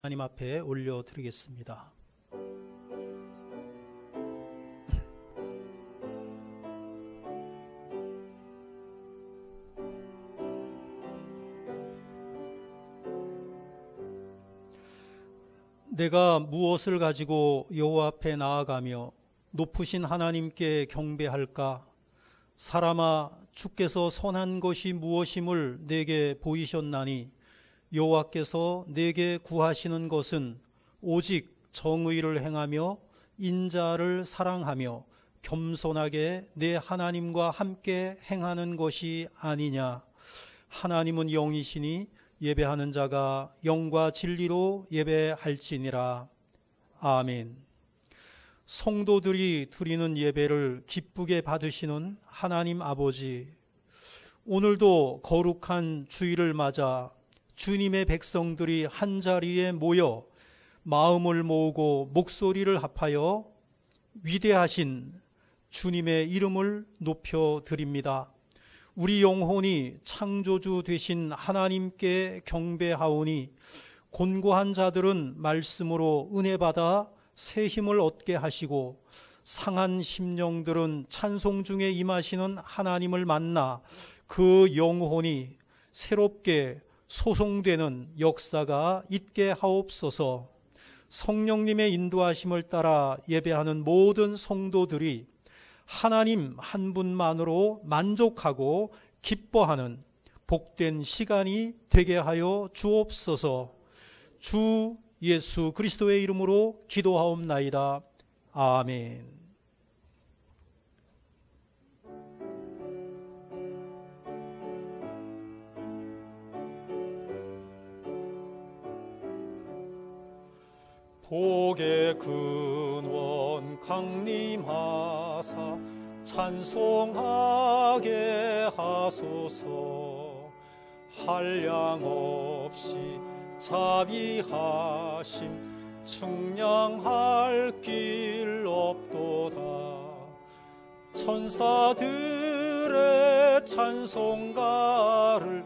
하나님 앞에 올려드리겠습니다. 내가 무엇을 가지고 여호와 앞에 나아가며 높으신 하나님께 경배할까? 사람아, 주께서 선한 것이 무엇임을 내게 보이셨나니 여호와께서 내게 구하시는 것은 오직 정의를 행하며 인자를 사랑하며 겸손하게 내 하나님과 함께 행하는 것이 아니냐. 하나님은 영이시니 예배하는 자가 영과 진리로 예배할지니라. 아멘. 성도들이 드리는 예배를 기쁘게 받으시는 하나님 아버지, 오늘도 거룩한 주일을 맞아 주님의 백성들이 한자리에 모여 마음을 모으고 목소리를 합하여 위대하신 주님의 이름을 높여드립니다. 우리 영혼이 창조주 되신 하나님께 경배하오니 곤고한 자들은 말씀으로 은혜받아 새 힘을 얻게 하시고 상한 심령들은 찬송 중에 임하시는 하나님을 만나 그 영혼이 새롭게 소송되는 역사가 있게 하옵소서. 성령님의 인도하심을 따라 예배하는 모든 성도들이 하나님 한 분만으로 만족하고 기뻐하는 복된 시간이 되게 하여 주옵소서. 주 예수 그리스도의 이름으로 기도하옵나이다. 아멘. 복의 근원 강림하사 찬송하게 하소서. 한량없이 자비하심 측량할 길 없도다. 천사들의 찬송가를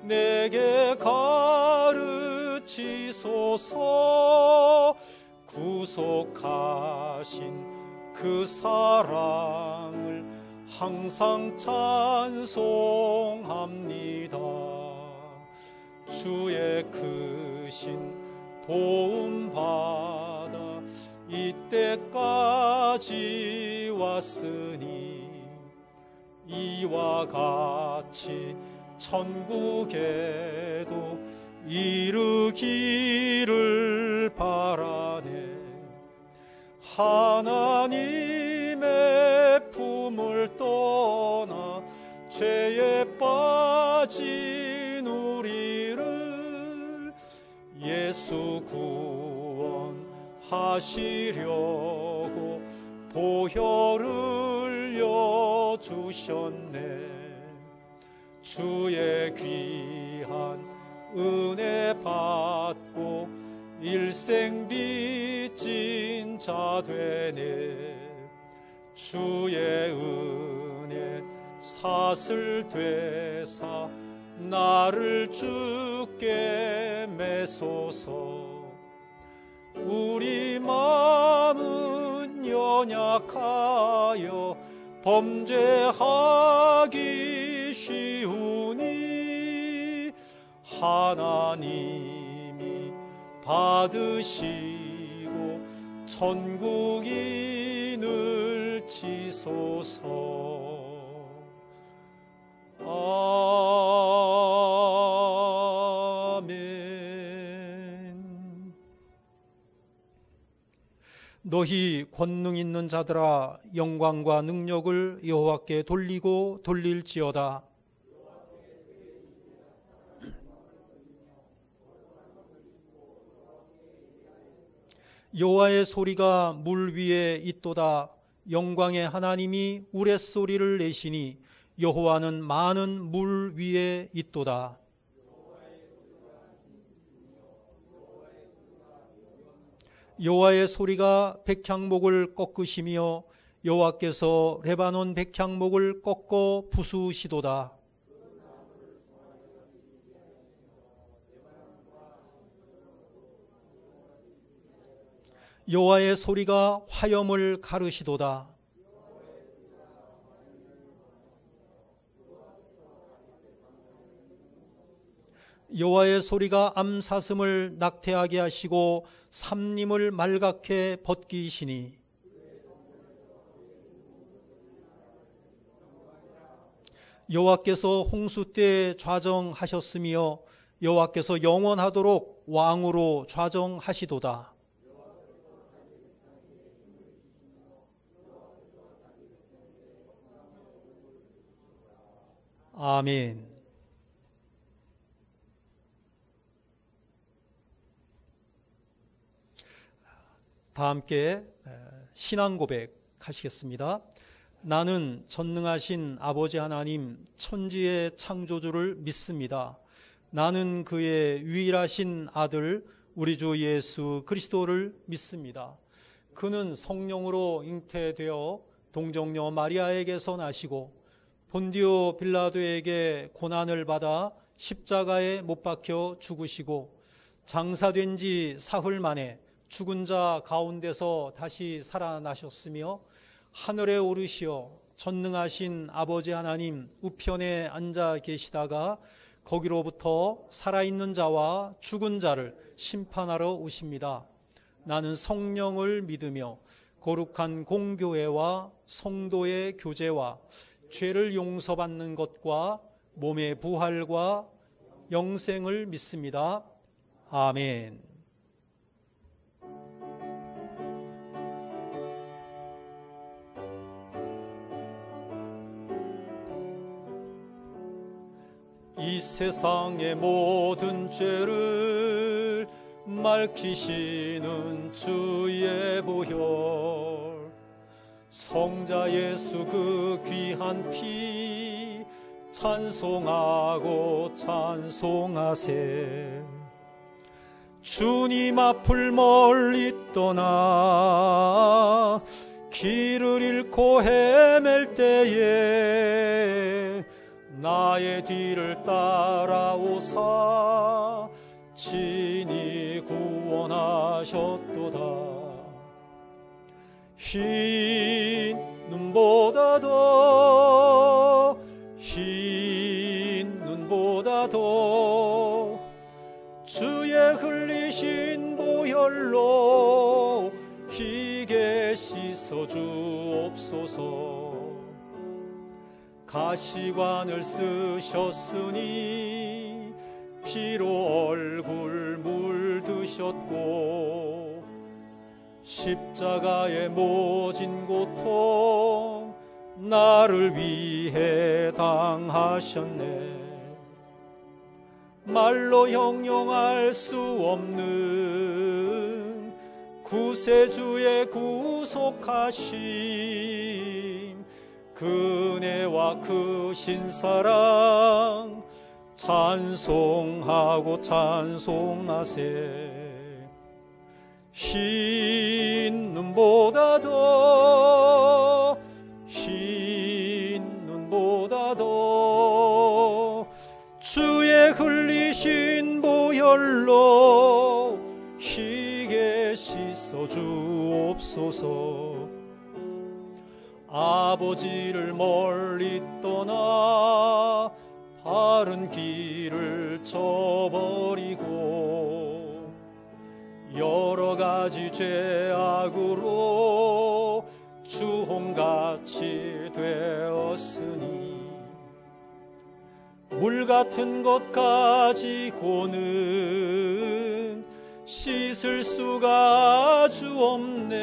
내게 가르치소서. 구속하신 그 사랑을 항상 찬송합니다. 주의 크신 도움 받아 이때까지 왔으니 이와 같이 천국에도 이르기를 바라네. 하나님의 품을 떠나 죄에 빠진 우리를 예수 구원하시려고 보혈을 흘려주셨네. 주의 귀한 은혜 받고 일생 빚진 자 되네. 주의 은혜 사슬 되사 나를 주께 매소서. 우리 마음은 연약하여 범죄하기 쉬우니 하나님이 받으시고 천국인을 치소서. 아멘. 너희 권능 있는 자들아, 영광과 능력을 여호와께 돌리고 돌릴지어다. 여호와의 소리가 물 위에 있도다. 영광의 하나님이 우레소리를 내시니 여호와는 많은 물 위에 있도다. 여호와의 소리가 백향목을 꺾으시며 여호와께서 레바논 백향목을 꺾어 부수시도다. 여호와의 소리가 화염을 가르시도다. 여호와의 소리가 암사슴을 낙태하게 하시고 삼림을 말갛게 벗기시니 여호와께서 홍수 때 좌정하셨으며 여호와께서 영원하도록 왕으로 좌정하시도다. 아멘. 다 함께 신앙 고백 하시겠습니다. 나는 전능하신 아버지 하나님 천지의 창조주를 믿습니다. 나는 그의 유일하신 아들 우리 주 예수 그리스도를 믿습니다. 그는 성령으로 잉태되어 동정녀 마리아에게서 나시고 본디오 빌라도에게 고난을 받아 십자가에 못 박혀 죽으시고 장사된 지 사흘 만에 죽은 자 가운데서 다시 살아나셨으며 하늘에 오르시어 전능하신 아버지 하나님 우편에 앉아 계시다가 거기로부터 살아있는 자와 죽은 자를 심판하러 오십니다. 나는 성령을 믿으며 거룩한 공교회와 성도의 교제와 죄를 용서받는 것과 몸의 부활과 영생을 믿습니다. 아멘. 이 세상의 모든 죄를 맑히시는 주의 보혈, 성자 예수 그 귀한 피 찬송하고 찬송하세. 주님 앞을 멀리 떠나 길을 잃고 헤맬 때에 나의 뒤를 따라오사 친히 구원하셨도다. 흰 눈보다 더 주의 흘리신 보혈로 희게 씻어 주옵소서. 가시관을 쓰셨으니 피로 얼굴 물드셨고 십자가의 모진 고통 나를 위해 당하셨네. 말로 형용할 수 없는 구세주의 구속하심, 그네와 그 신사랑 찬송하고 찬송하세. 흰 눈보다 더 주의 흘리신 보혈로 희게 씻어 주옵소서. 아버지를 멀리 떠나 바른 길을 저버리고 여러 가지 죄악으로 주홍같이 되었으니 물 같은 것 가지고는 씻을 수가 아주 없네.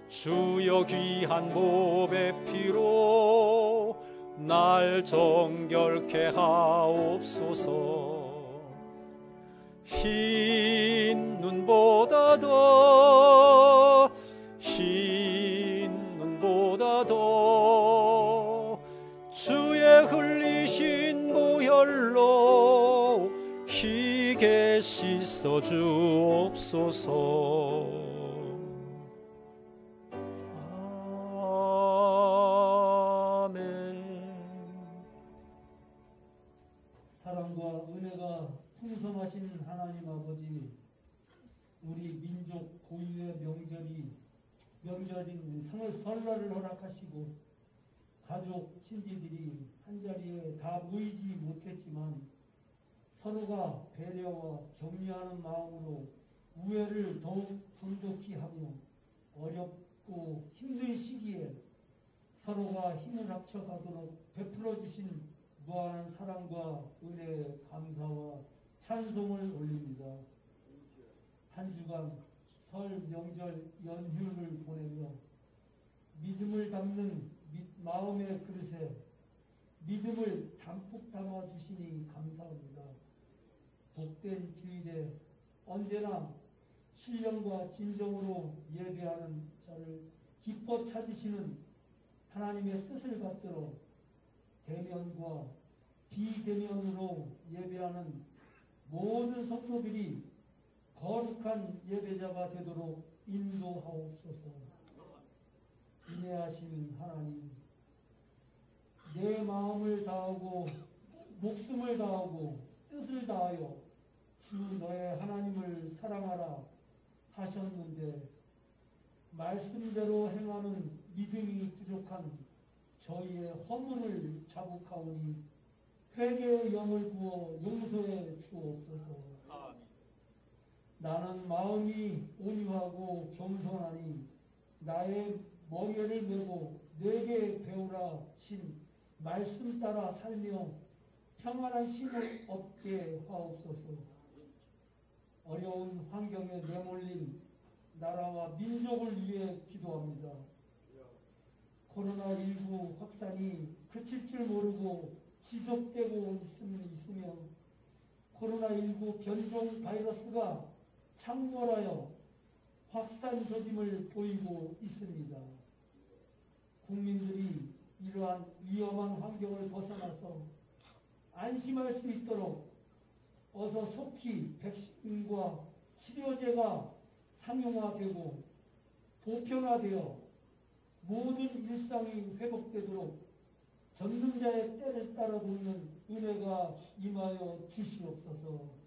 주여 귀한 몸의 피로 날 정결케 하옵소서. 흰 눈보다 더 주의 흘리신 보혈로 희게 씻어 주옵소서. 사랑과 은혜가 풍성하신 하나님 아버지, 우리 민족 고유의 명절인 설날을 허락하시고 가족, 친지들이 한자리에 다 모이지 못했지만 서로가 배려와 격려하는 마음으로 우애를 더욱 돈독히 하며 어렵고 힘든 시기에 서로가 힘을 합쳐가도록 베풀어 주신 무한한 사랑과 은혜에 감사와 찬송을 올립니다. 한 주간 설 명절 연휴를 보내며 믿음을 담는 마음의 그릇에 믿음을 담뿍 담아 주시니 감사합니다. 복된 주일에 언제나 신령과 진정으로 예배하는 저를 기뻐 찾으시는 하나님의 뜻을 받들어 대면과 비대면으로 예배하는 모든 성도들이 거룩한 예배자가 되도록 인도하옵소서. 인내하신 하나님, 내 마음을 다하고 목숨을 다하고 뜻을 다하여 주 너의 하나님을 사랑하라 하셨는데 말씀대로 행하는 믿음이 부족한 저희의 허물을 자복하오니 회개의 영을 부어 용서해 주옵소서. 아멘. 나는 마음이 온유하고 겸손하니 나의 멍에를 메고 내게 배우라 신 말씀 따라 살며 평안한 심을 얻게 하옵소서. 어려운 환경에 내몰린 나라와 민족을 위해 기도합니다. 코로나19 확산이 그칠 줄 모르고 지속되고 있으며 코로나19 변종 바이러스가 창궐하여 확산 조짐을 보이고 있습니다. 국민들이 이러한 위험한 환경을 벗어나서 안심할 수 있도록 어서 속히 백신과 치료제가 상용화되고 보편화되어 모든 일상이 회복되도록 전능자의 때를 따라 돕는 은혜가 임하여 주시옵소서.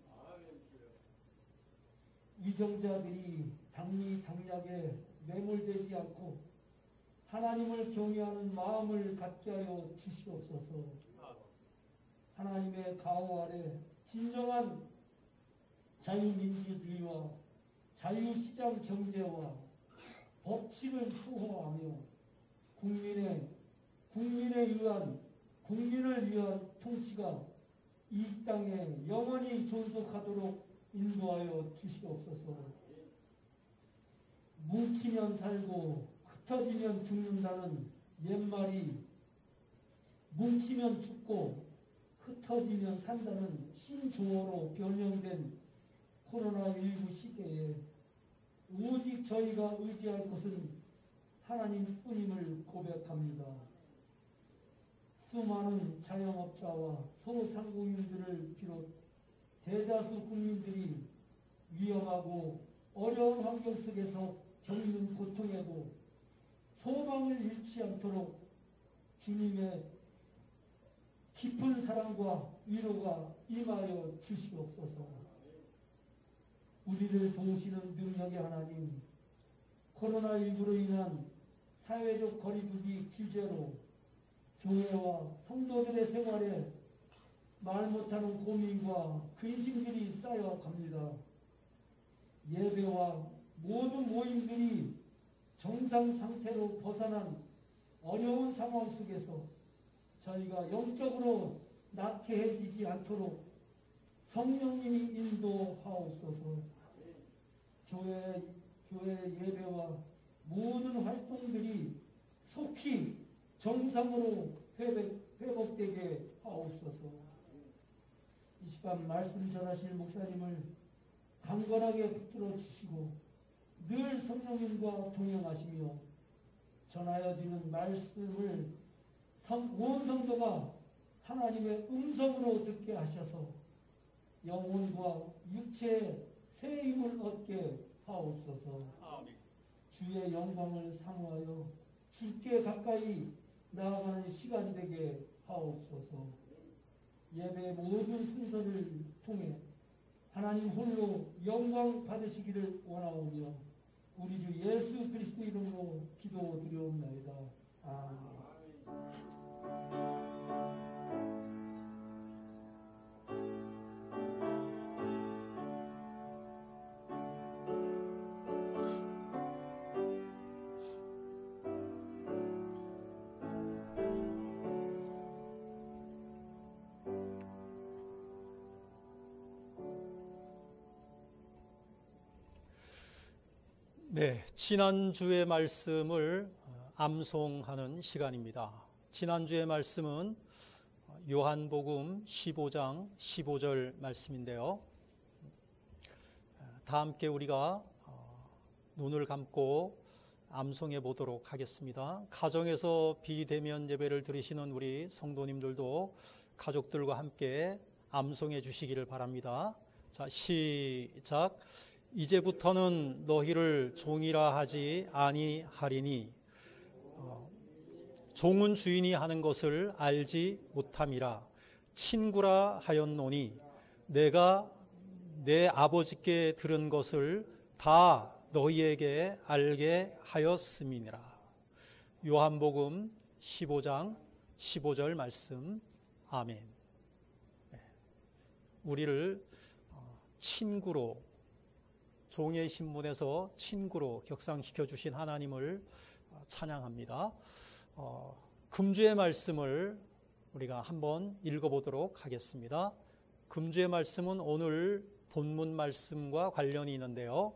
위정자들이 당리당략에 매몰되지 않고 하나님을 경외하는 마음을 갖게 하여 주시옵소서. 하나님의 가호 아래 진정한 자유민주주의와 자유시장 경제와 법치를 수호하며 국민을 위한 통치가 이 땅에 영원히 존속하도록 인도하여 주시옵소서. 뭉치면 살고 흩어지면 죽는다는 옛말이 뭉치면 죽고 흩어지면 산다는 신조어로 변형된 코로나19 시대에 오직 저희가 의지할 것은 하나님뿐임을 고백합니다. 수많은 자영업자와 소상공인들을 비롯 대다수 국민들이 위험하고 어려운 환경 속에서 겪는 고통에도 소망을 잃지 않도록 주님의 깊은 사랑과 위로가 임하여 주시옵소서. 우리를 도우시는 능력의 하나님, 코로나19로 인한 사회적 거리두기 규제로 교회와 성도들의 생활에 말 못하는 고민과 근심들이 쌓여갑니다. 예배와 모든 모임들이 정상 상태로 벗어난 어려운 상황 속에서 저희가 영적으로 나태해지지 않도록 성령님이 인도하옵소서. 교회 예배와 모든 활동들이 속히 정상으로 회복되게 하옵소서. 이 시간 말씀 전하실 목사님을 강건하게 붙들어 주시고 늘 성령님과 동행하시며 전하여지는 말씀을 온 성도가 하나님의 음성으로 듣게 하셔서 영혼과 육체의 새 힘을 얻게 하옵소서. 아멘. 주의 영광을 사모하여 주께 가까이 나아가는 시간 되게 하옵소서. 예배 모든 순서를 통해 하나님 홀로 영광 받으시기를 원하오며 우리 주 예수 그리스도 이름으로 기도드리옵나이다. 아멘. 네, 지난주의 말씀을 암송하는 시간입니다. 지난주의 말씀은 요한복음 15장 15절 말씀인데요. 다 함께 우리가 눈을 감고 암송해 보도록 하겠습니다. 가정에서 비대면 예배를 드리시는 우리 성도님들도 가족들과 함께 암송해 주시기를 바랍니다. 자, 시작. 이제부터는 너희를 종이라 하지 아니하리니 종은 주인이 하는 것을 알지 못함이라. 친구라 하였노니 내가 내 아버지께 들은 것을 다 너희에게 알게 하였음이니라. 요한복음 15장 15절 말씀. 아멘. 우리를 친구로, 종의 신분에서 친구로 격상시켜 주신 하나님을 찬양합니다. 금주의 말씀을 우리가 한번 읽어보도록 하겠습니다. 금주의 말씀은 오늘 본문 말씀과 관련이 있는데요.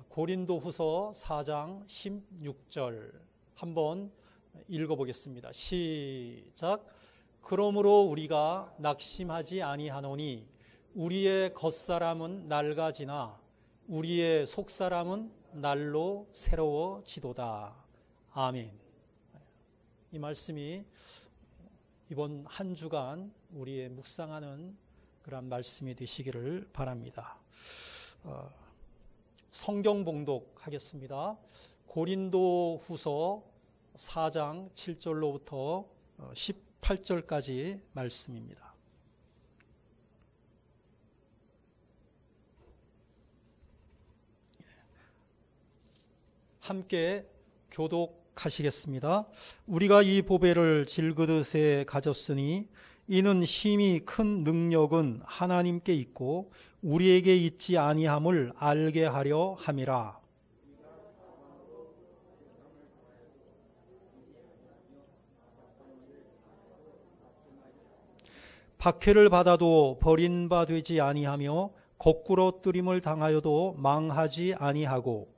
고린도후서 4장 16절 한번 읽어보겠습니다. 시작. 그러므로 우리가 낙심하지 아니하노니 우리의 겉사람은 낡아지나 우리의 속사람은 날로 새로워지도다. 아멘. 이 말씀이 이번 한 주간 우리의 묵상하는 그런 말씀이 되시기를 바랍니다. 성경 봉독하겠습니다. 고린도후서 4장 7절로부터 18절까지 말씀입니다. 함께 교독하시겠습니다. 우리가 이 보배를 질그릇에 가졌으니 이는 심히 큰 능력은 하나님께 있고 우리에게 있지 아니함을 알게 하려 함이라. 박해를 받아도 버린 바 되지 아니하며 거꾸로 뜨림을 당하여도 망하지 아니하고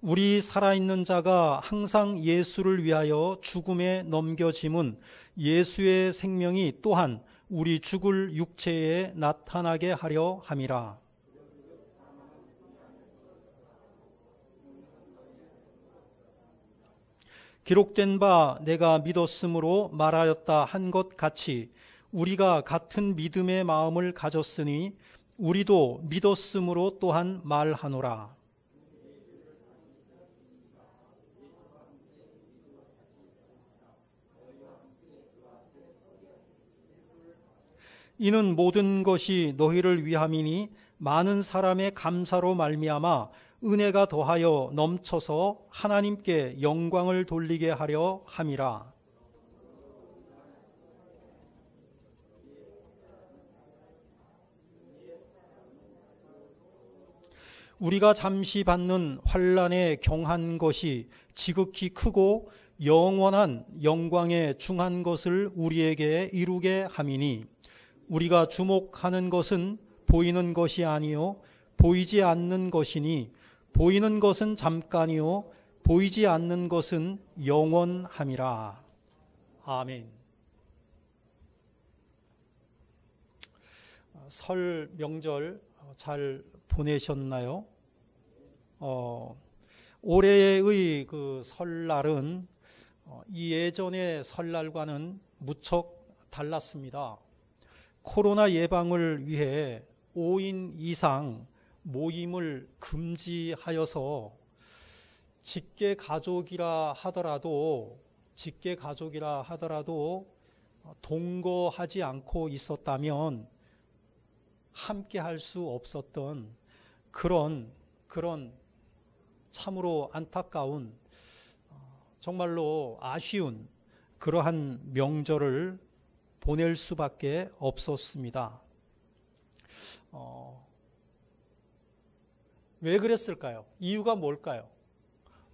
우리 살아있는 자가 항상 예수를 위하여 죽음에 넘겨짐은 예수의 생명이 또한 우리 죽을 육체에 나타나게 하려 함이라. 기록된 바 내가 믿었으므로 말하였다 한 것 같이 우리가 같은 믿음의 마음을 가졌으니 우리도 믿었으므로 또한 말하노라. 이는 모든 것이 너희를 위함이니 많은 사람의 감사로 말미암아 은혜가 더하여 넘쳐서 하나님께 영광을 돌리게 하려 함이라. 우리가 잠시 받는 환난에 경한 것이 지극히 크고 영원한 영광에 중한 것을 우리에게 이루게 함이니 우리가 주목하는 것은 보이는 것이 아니요 보이지 않는 것이니 보이는 것은 잠깐이요 보이지 않는 것은 영원함이라. 아멘. 설 명절 잘 보내셨나요? 올해의 그 설날은 이 예전의 설날과는 무척 달랐습니다. 코로나 예방을 위해 5인 이상 모임을 금지하여서 직계 가족이라 하더라도 동거하지 않고 있었다면 함께 할 수 없었던 그런 참으로 안타까운, 정말로 아쉬운 그러한 명절을 보낼 수밖에 없었습니다. 왜 그랬을까요? 이유가 뭘까요?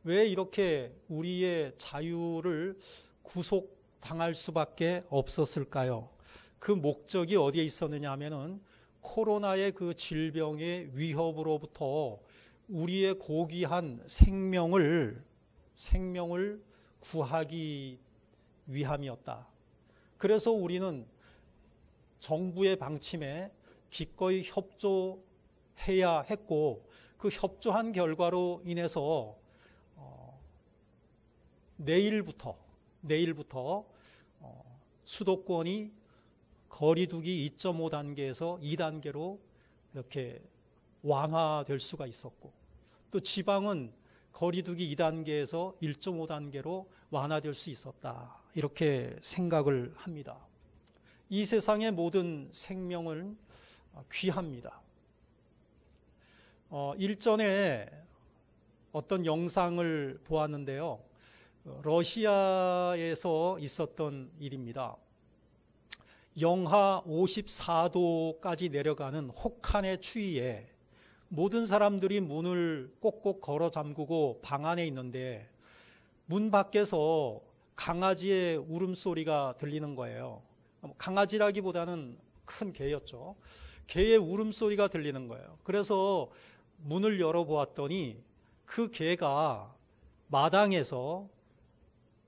왜 이렇게 우리의 자유를 구속당할 수밖에 없었을까요? 그 목적이 어디에 있었느냐 하면은 코로나의 그 질병의 위협으로부터 우리의 고귀한 생명을 구하기 위함이었다. 그래서 우리는 정부의 방침에 기꺼이 협조해야 했고, 그 협조한 결과로 인해서 내일부터 수도권이 거리두기 2.5단계에서 2단계로 이렇게 완화될 수가 있었고, 또 지방은 거리두기 2단계에서 1.5단계로 완화될 수 있었다. 이렇게 생각을 합니다. 이 세상의 모든 생명은 귀합니다. 일전에 어떤 영상을 보았는데요. 러시아에서 있었던 일입니다. 영하 54도까지 내려가는 혹한의 추위에 모든 사람들이 문을 꼭꼭 걸어 잠그고 방 안에 있는데 문 밖에서 강아지의 울음소리가 들리는 거예요. 강아지라기보다는 큰 개였죠. 개의 울음소리가 들리는 거예요. 그래서 문을 열어보았더니 그 개가 마당에서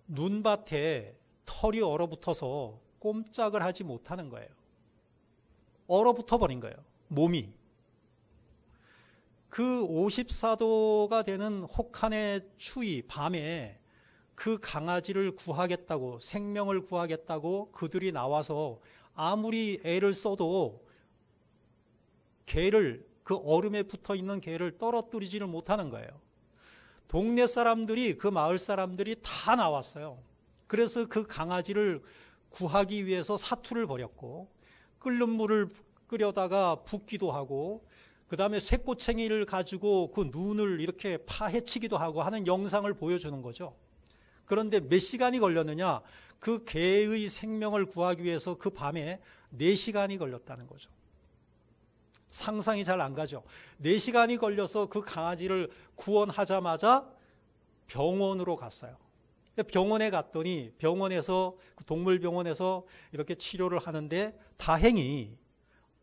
눈밭에 털이 얼어붙어서 꼼짝을 하지 못하는 거예요. 얼어붙어 버린 거예요, 몸이. 그 54도가 되는 혹한의 추위 밤에 그 강아지를 구하겠다고, 생명을 구하겠다고 그들이 나와서 아무리 애를 써도 개를, 그 얼음에 붙어 있는 개를 떨어뜨리지를 못하는 거예요. 동네 사람들이, 그 마을 사람들이 다 나왔어요. 그래서 그 강아지를 구하기 위해서 사투를 벌였고, 끓는 물을 끓여다가 붓기도 하고, 그 다음에 쇠꼬챙이를 가지고 그 눈을 이렇게 파헤치기도 하고 하는 영상을 보여주는 거죠. 그런데 몇 시간이 걸렸느냐? 그 개의 생명을 구하기 위해서 그 밤에 4시간이 걸렸다는 거죠. 상상이 잘 안 가죠. 4시간이 걸려서 그 강아지를 구원하자마자 병원으로 갔어요. 병원에 갔더니 병원에서, 동물병원에서 이렇게 치료를 하는데 다행히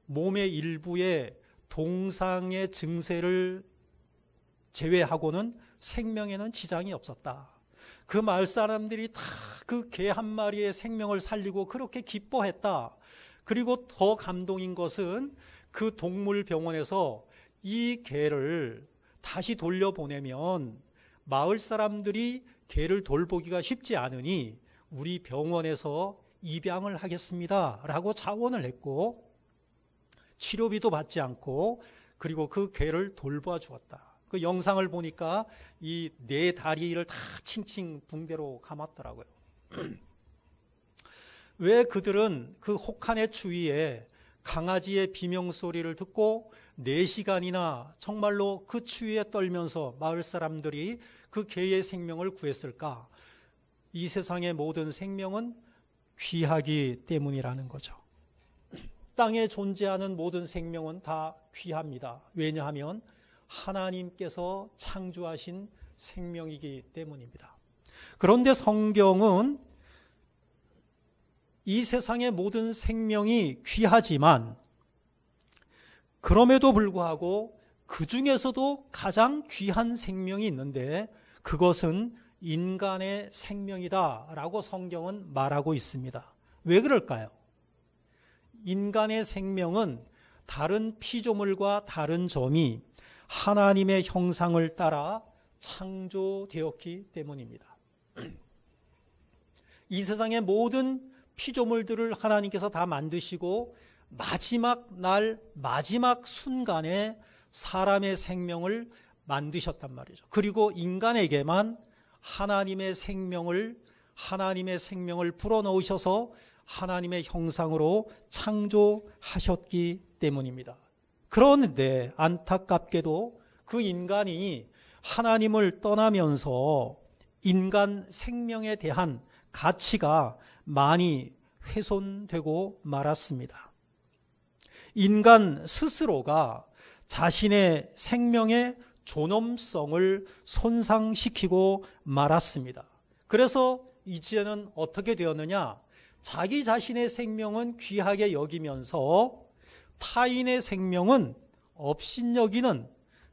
몸의 일부에 동상의 증세를 제외하고는 생명에는 지장이 없었다. 그 마을 사람들이 다 그 개 한 마리의 생명을 살리고 그렇게 기뻐했다. 그리고 더 감동인 것은 그 동물병원에서 이 개를 다시 돌려보내면 마을 사람들이 개를 돌보기가 쉽지 않으니 우리 병원에서 입양을 하겠습니다 라고 자원을 했고, 치료비도 받지 않고, 그리고 그 개를 돌봐 주었다. 그 영상을 보니까 이 네 다리를 다 칭칭 붕대로 감았더라고요. 왜 그들은 그 혹한의 추위에 강아지의 비명소리를 듣고 4시간이나 정말로 그 추위에 떨면서 마을 사람들이 그 개의 생명을 구했을까? 이 세상의 모든 생명은 귀하기 때문이라는 거죠. 땅에 존재하는 모든 생명은 다 귀합니다. 왜냐하면 하나님께서 창조하신 생명이기 때문입니다. 그런데 성경은 이 세상의 모든 생명이 귀하지만 그럼에도 불구하고 그 중에서도 가장 귀한 생명이 있는데 그것은 인간의 생명이다라고 성경은 말하고 있습니다. 왜 그럴까요? 인간의 생명은 다른 피조물과 다른 점이 하나님의 형상을 따라 창조되었기 때문입니다. 이 세상의 모든 피조물들을 하나님께서 다 만드시고 마지막 날, 마지막 순간에 사람의 생명을 만드셨단 말이죠. 그리고 인간에게만 하나님의 생명을 불어넣으셔서 하나님의 형상으로 창조하셨기 때문입니다. 그런데 안타깝게도 그 인간이 하나님을 떠나면서 인간 생명에 대한 가치가 많이 훼손되고 말았습니다. 인간 스스로가 자신의 생명의 존엄성을 손상시키고 말았습니다. 그래서 이제는 어떻게 되었느냐? 자기 자신의 생명은 귀하게 여기면서 타인의 생명은 업신여기는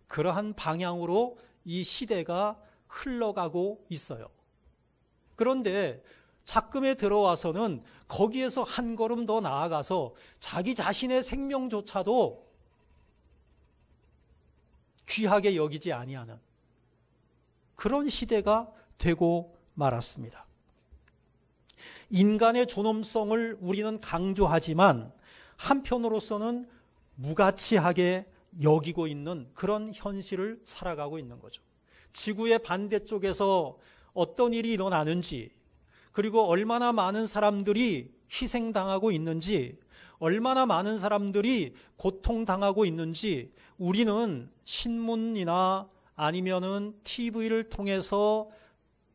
그러한 방향으로 이 시대가 흘러가고 있어요. 그런데 작금에 들어와서는 거기에서 한 걸음 더 나아가서 자기 자신의 생명조차도 귀하게 여기지 아니하는 그런 시대가 되고 말았습니다. 인간의 존엄성을 우리는 강조하지만 한편으로서는 무가치하게 여기고 있는 그런 현실을 살아가고 있는 거죠. 지구의 반대쪽에서 어떤 일이 일어나는지, 그리고 얼마나 많은 사람들이 희생당하고 있는지, 얼마나 많은 사람들이 고통당하고 있는지 우리는 신문이나 아니면은 TV를 통해서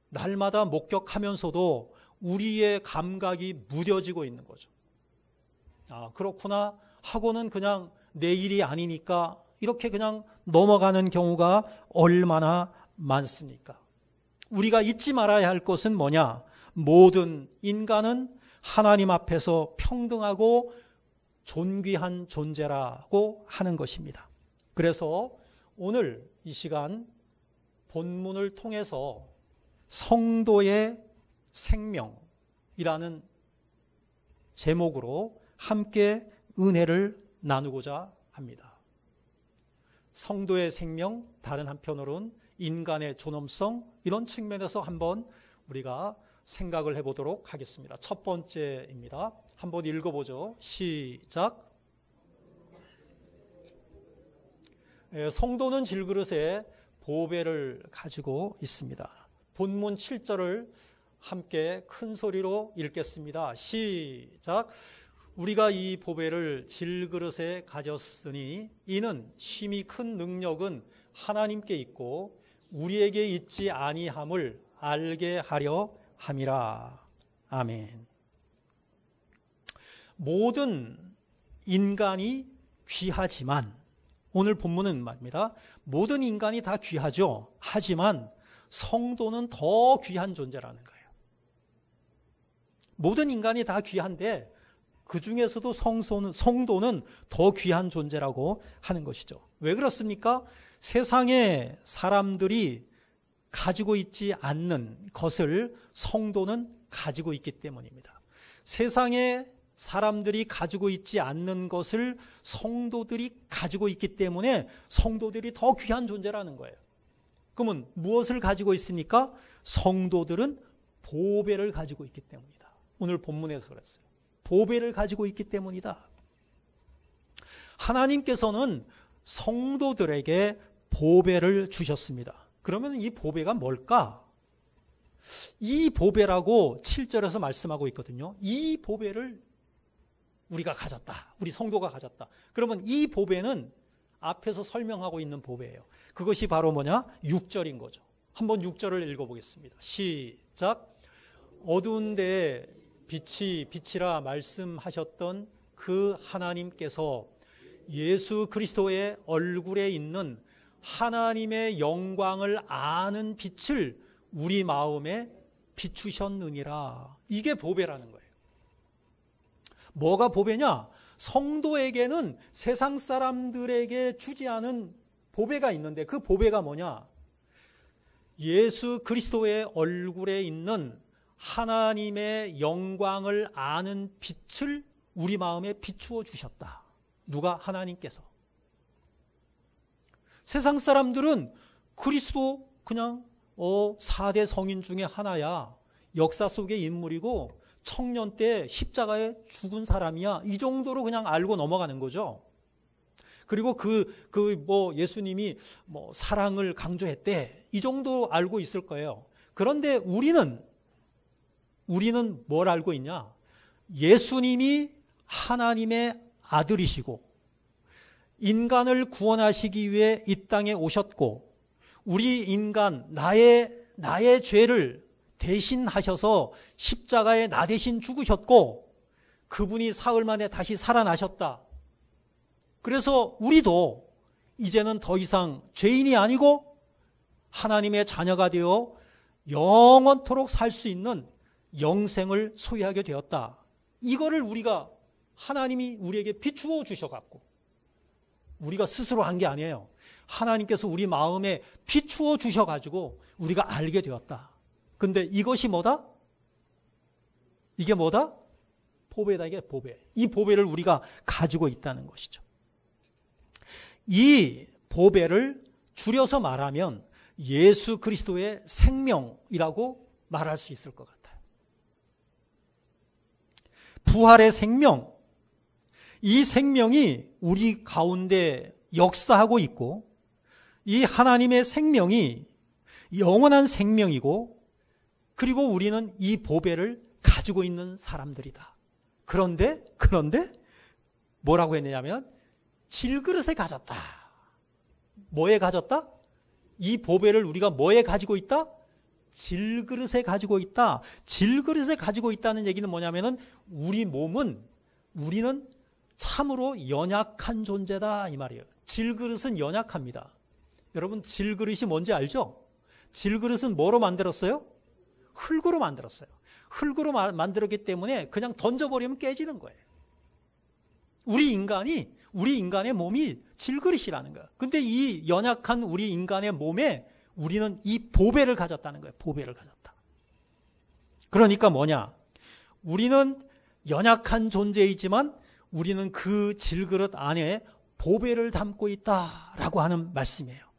날마다 목격하면서도 우리의 감각이 무뎌지고 있는 거죠. 아, 그렇구나 하고는 그냥 내 일이 아니니까 이렇게 그냥 넘어가는 경우가 얼마나 많습니까? 우리가 잊지 말아야 할 것은 뭐냐? 모든 인간은 하나님 앞에서 평등하고 존귀한 존재라고 하는 것입니다. 그래서 오늘 이 시간 본문을 통해서 성도의 생명이라는 제목으로 함께 은혜를 나누고자 합니다. 성도의 생명, 다른 한편으로는 인간의 존엄성, 이런 측면에서 한번 우리가 생각을 해보도록 하겠습니다. 첫 번째입니다. 한번 읽어보죠. 시작. 성도는 질그릇에 보배를 가지고 있습니다. 본문 7절을 함께 큰 소리로 읽겠습니다. 시작. 우리가 이 보배를 질그릇에 가졌으니 이는 심히 큰 능력은 하나님께 있고 우리에게 있지 아니함을 알게 하려 함이라. 아멘. 모든 인간이 귀하지만, 오늘 본문은 말입니다. 모든 인간이 다 귀하죠. 하지만 성도는 더 귀한 존재라는 거예요. 모든 인간이 다 귀한데 그 중에서도 성도는 더 귀한 존재라고 하는 것이죠. 왜 그렇습니까? 세상에 사람들이 가지고 있지 않는 것을 성도는 가지고 있기 때문입니다. 세상에 사람들이 가지고 있지 않는 것을 성도들이 가지고 있기 때문에 성도들이 더 귀한 존재라는 거예요. 그러면 무엇을 가지고 있습니까? 성도들은 보배를 가지고 있기 때문이다. 오늘 본문에서 그랬어요. 보배를 가지고 있기 때문이다. 하나님께서는 성도들에게 보배를 주셨습니다. 그러면 이 보배가 뭘까? 이 보배라고 7절에서 말씀하고 있거든요. 이 보배를 우리가 가졌다. 우리 성도가 가졌다. 그러면 이 보배는 앞에서 설명하고 있는 보배예요. 그것이 바로 뭐냐? 6절인 거죠. 한번 6절을 읽어보겠습니다. 시작. 어두운 데에 빛이 빛이라 말씀하셨던 그 하나님께서 예수 그리스도의 얼굴에 있는 하나님의 영광을 아는 빛을 우리 마음에 비추셨느니라. 이게 보배라는 거예요. 뭐가 보배냐? 성도에게는 세상 사람들에게 주지 않은 보배가 있는데 그 보배가 뭐냐? 예수 그리스도의 얼굴에 있는 하나님의 영광을 아는 빛을 우리 마음에 비추어 주셨다. 누가? 하나님께서. 세상 사람들은 그리스도 그냥 4대 성인 중에 하나야. 역사 속의 인물이고 청년 때 십자가에 죽은 사람이야. 이 정도로 그냥 알고 넘어가는 거죠. 그리고 예수님이 사랑을 강조했대. 이 정도 알고 있을 거예요. 그런데 우리는 뭘 알고 있냐? 예수님이 하나님의 아들이시고 인간을 구원하시기 위해 이 땅에 오셨고 우리 인간 나의 죄를 대신하셔서 십자가에 나 대신 죽으셨고 그분이 사흘 만에 다시 살아나셨다. 그래서 우리도 이제는 더 이상 죄인이 아니고 하나님의 자녀가 되어 영원토록 살 수 있는 영생을 소유하게 되었다. 이거를 우리가 하나님이 우리에게 비추어 주셔갖고 우리가 스스로 한 게 아니에요. 하나님께서 우리 마음에 비추어 주셔가지고 우리가 알게 되었다. 근데 이것이 뭐다? 이게 뭐다? 보배다. 이게 보배. 이 보배를 우리가 가지고 있다는 것이죠. 이 보배를 줄여서 말하면 예수 그리스도의 생명이라고 말할 수 있을 것 같아요. 부활의 생명, 이 생명이 우리 가운데 역사하고 있고 이 하나님의 생명이 영원한 생명이고 그리고 우리는 이 보배를 가지고 있는 사람들이다. 그런데 뭐라고 했느냐면 질그릇에 가졌다. 뭐에 가졌다? 이 보배를 우리가 뭐에 가지고 있다? 질그릇에 가지고 있다. 질그릇에 가지고 있다는 얘기는 뭐냐면은 우리는 참으로 연약한 존재다 이 말이에요. 질그릇은 연약합니다. 여러분 질그릇이 뭔지 알죠? 질그릇은 뭐로 만들었어요? 흙으로 만들었어요. 흙으로 만들었기 때문에 그냥 던져버리면 깨지는 거예요. 우리 인간의 몸이 질그릇이라는 거예요. 근데 이 연약한 우리 인간의 몸에 우리는 이 보배를 가졌다는 거예요. 보배를 가졌다. 그러니까 뭐냐? 우리는 연약한 존재이지만 우리는 그 질그릇 안에 보배를 담고 있다라고 하는 말씀이에요.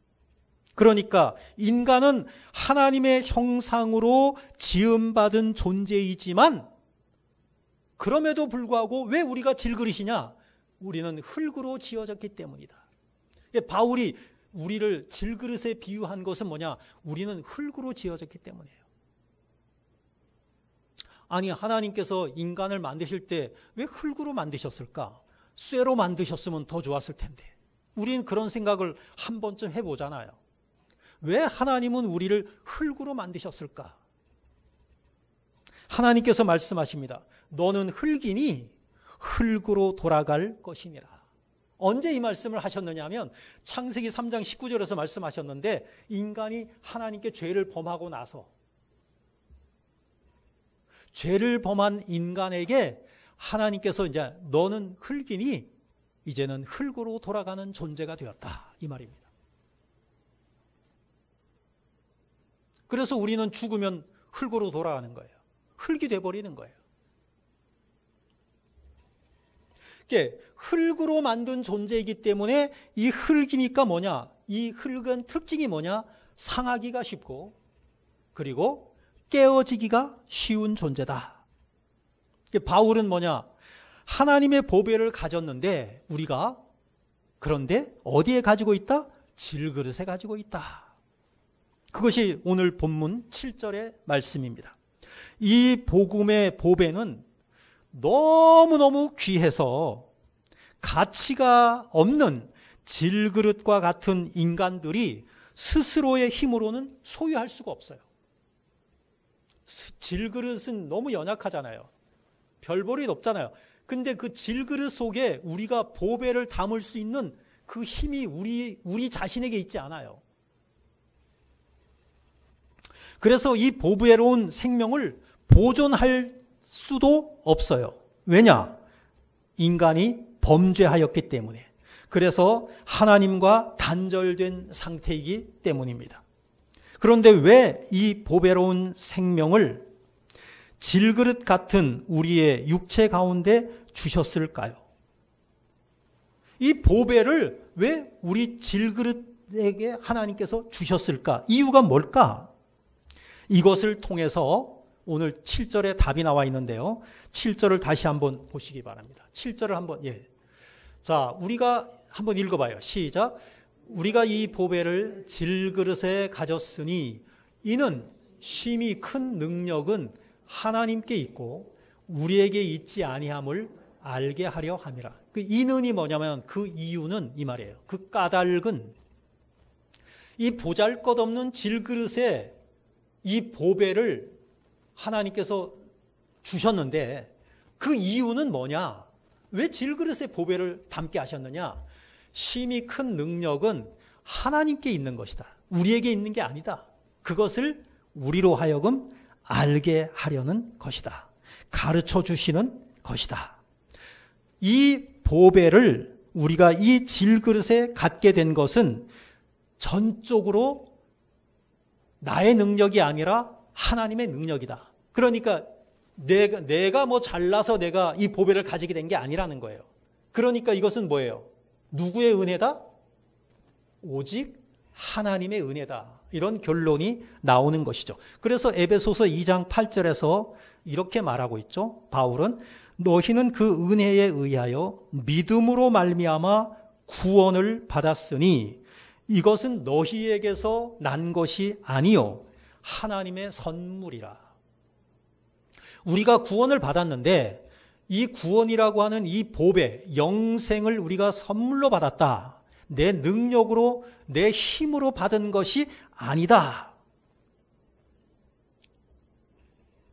그러니까 인간은 하나님의 형상으로 지음받은 존재이지만 그럼에도 불구하고 왜 우리가 질그릇이냐? 우리는 흙으로 지어졌기 때문이다. 바울이 우리를 질그릇에 비유한 것은 뭐냐? 우리는 흙으로 지어졌기 때문이에요. 아니 하나님께서 인간을 만드실 때 왜 흙으로 만드셨을까? 쇠로 만드셨으면 더 좋았을 텐데. 우리는 그런 생각을 한 번쯤 해보잖아요. 왜 하나님은 우리를 흙으로 만드셨을까? 하나님께서 말씀하십니다. 너는 흙이니 흙으로 돌아갈 것이니라. 언제 이 말씀을 하셨느냐 하면 창세기 3장 19절에서 말씀하셨는데 인간이 하나님께 죄를 범하고 나서 죄를 범한 인간에게 하나님께서 이제 너는 흙이니 이제는 흙으로 돌아가는 존재가 되었다 이 말입니다. 그래서 우리는 죽으면 흙으로 돌아가는 거예요. 흙이 돼버리는 거예요. 흙으로 만든 존재이기 때문에 이 흙이니까 뭐냐? 이 흙은 특징이 뭐냐? 상하기가 쉽고 그리고 깨어지기가 쉬운 존재다. 바울은 뭐냐? 하나님의 보배를 가졌는데 우리가 그런데 어디에 가지고 있다? 질그릇에 가지고 있다. 그것이 오늘 본문 7절의 말씀입니다. 이 복음의 보배는 너무너무 귀해서 가치가 없는 질그릇과 같은 인간들이 스스로의 힘으로는 소유할 수가 없어요. 질그릇은 너무 연약하잖아요. 별볼이 높잖아요. 근데 그 질그릇 속에 우리가 보배를 담을 수 있는 그 힘이 우리 자신에게 있지 않아요. 그래서 이 보배로운 생명을 보존할 수도 없어요. 왜냐? 인간이 범죄하였기 때문에. 그래서 하나님과 단절된 상태이기 때문입니다. 그런데 왜 이 보배로운 생명을 질그릇 같은 우리의 육체 가운데 주셨을까요? 이 보배를 왜 우리 질그릇에게 하나님께서 주셨을까? 이유가 뭘까? 이것을 통해서 오늘 7절에 답이 나와 있는데요. 7절을 다시 한번 보시기 바랍니다. 7절을 한번 자, 우리가 한번 읽어봐요. 시작. 우리가 이 보배를 질그릇에 가졌으니 이는 심히 큰 능력은 하나님께 있고 우리에게 있지 아니함을 알게 하려 함이라. 그 이는이 뭐냐면 그 이유는 이 말이에요. 그 까닭은 이 보잘것없는 질그릇에 이 보배를 하나님께서 주셨는데 그 이유는 뭐냐? 왜 질그릇에 보배를 담게 하셨느냐? 심히 큰 능력은 하나님께 있는 것이다. 우리에게 있는 게 아니다. 그것을 우리로 하여금 알게 하려는 것이다. 가르쳐 주시는 것이다. 이 보배를 우리가 이 질그릇에 갖게 된 것은 전적으로 나의 능력이 아니라 하나님의 능력이다. 그러니까 내가 뭐 잘나서 내가 이 보배를 가지게 된 게 아니라는 거예요. 그러니까 이것은 뭐예요? 누구의 은혜다? 오직 하나님의 은혜다. 이런 결론이 나오는 것이죠. 그래서 에베소서 2장 8절에서 이렇게 말하고 있죠. 바울은 너희는 그 은혜에 의하여 믿음으로 말미암아 구원을 받았으니 이것은 너희에게서 난 것이 아니요 하나님의 선물이라. 우리가 구원을 받았는데 이 구원이라고 하는 이 보배, 영생을 우리가 선물로 받았다. 내 능력으로, 내 힘으로 받은 것이 아니다.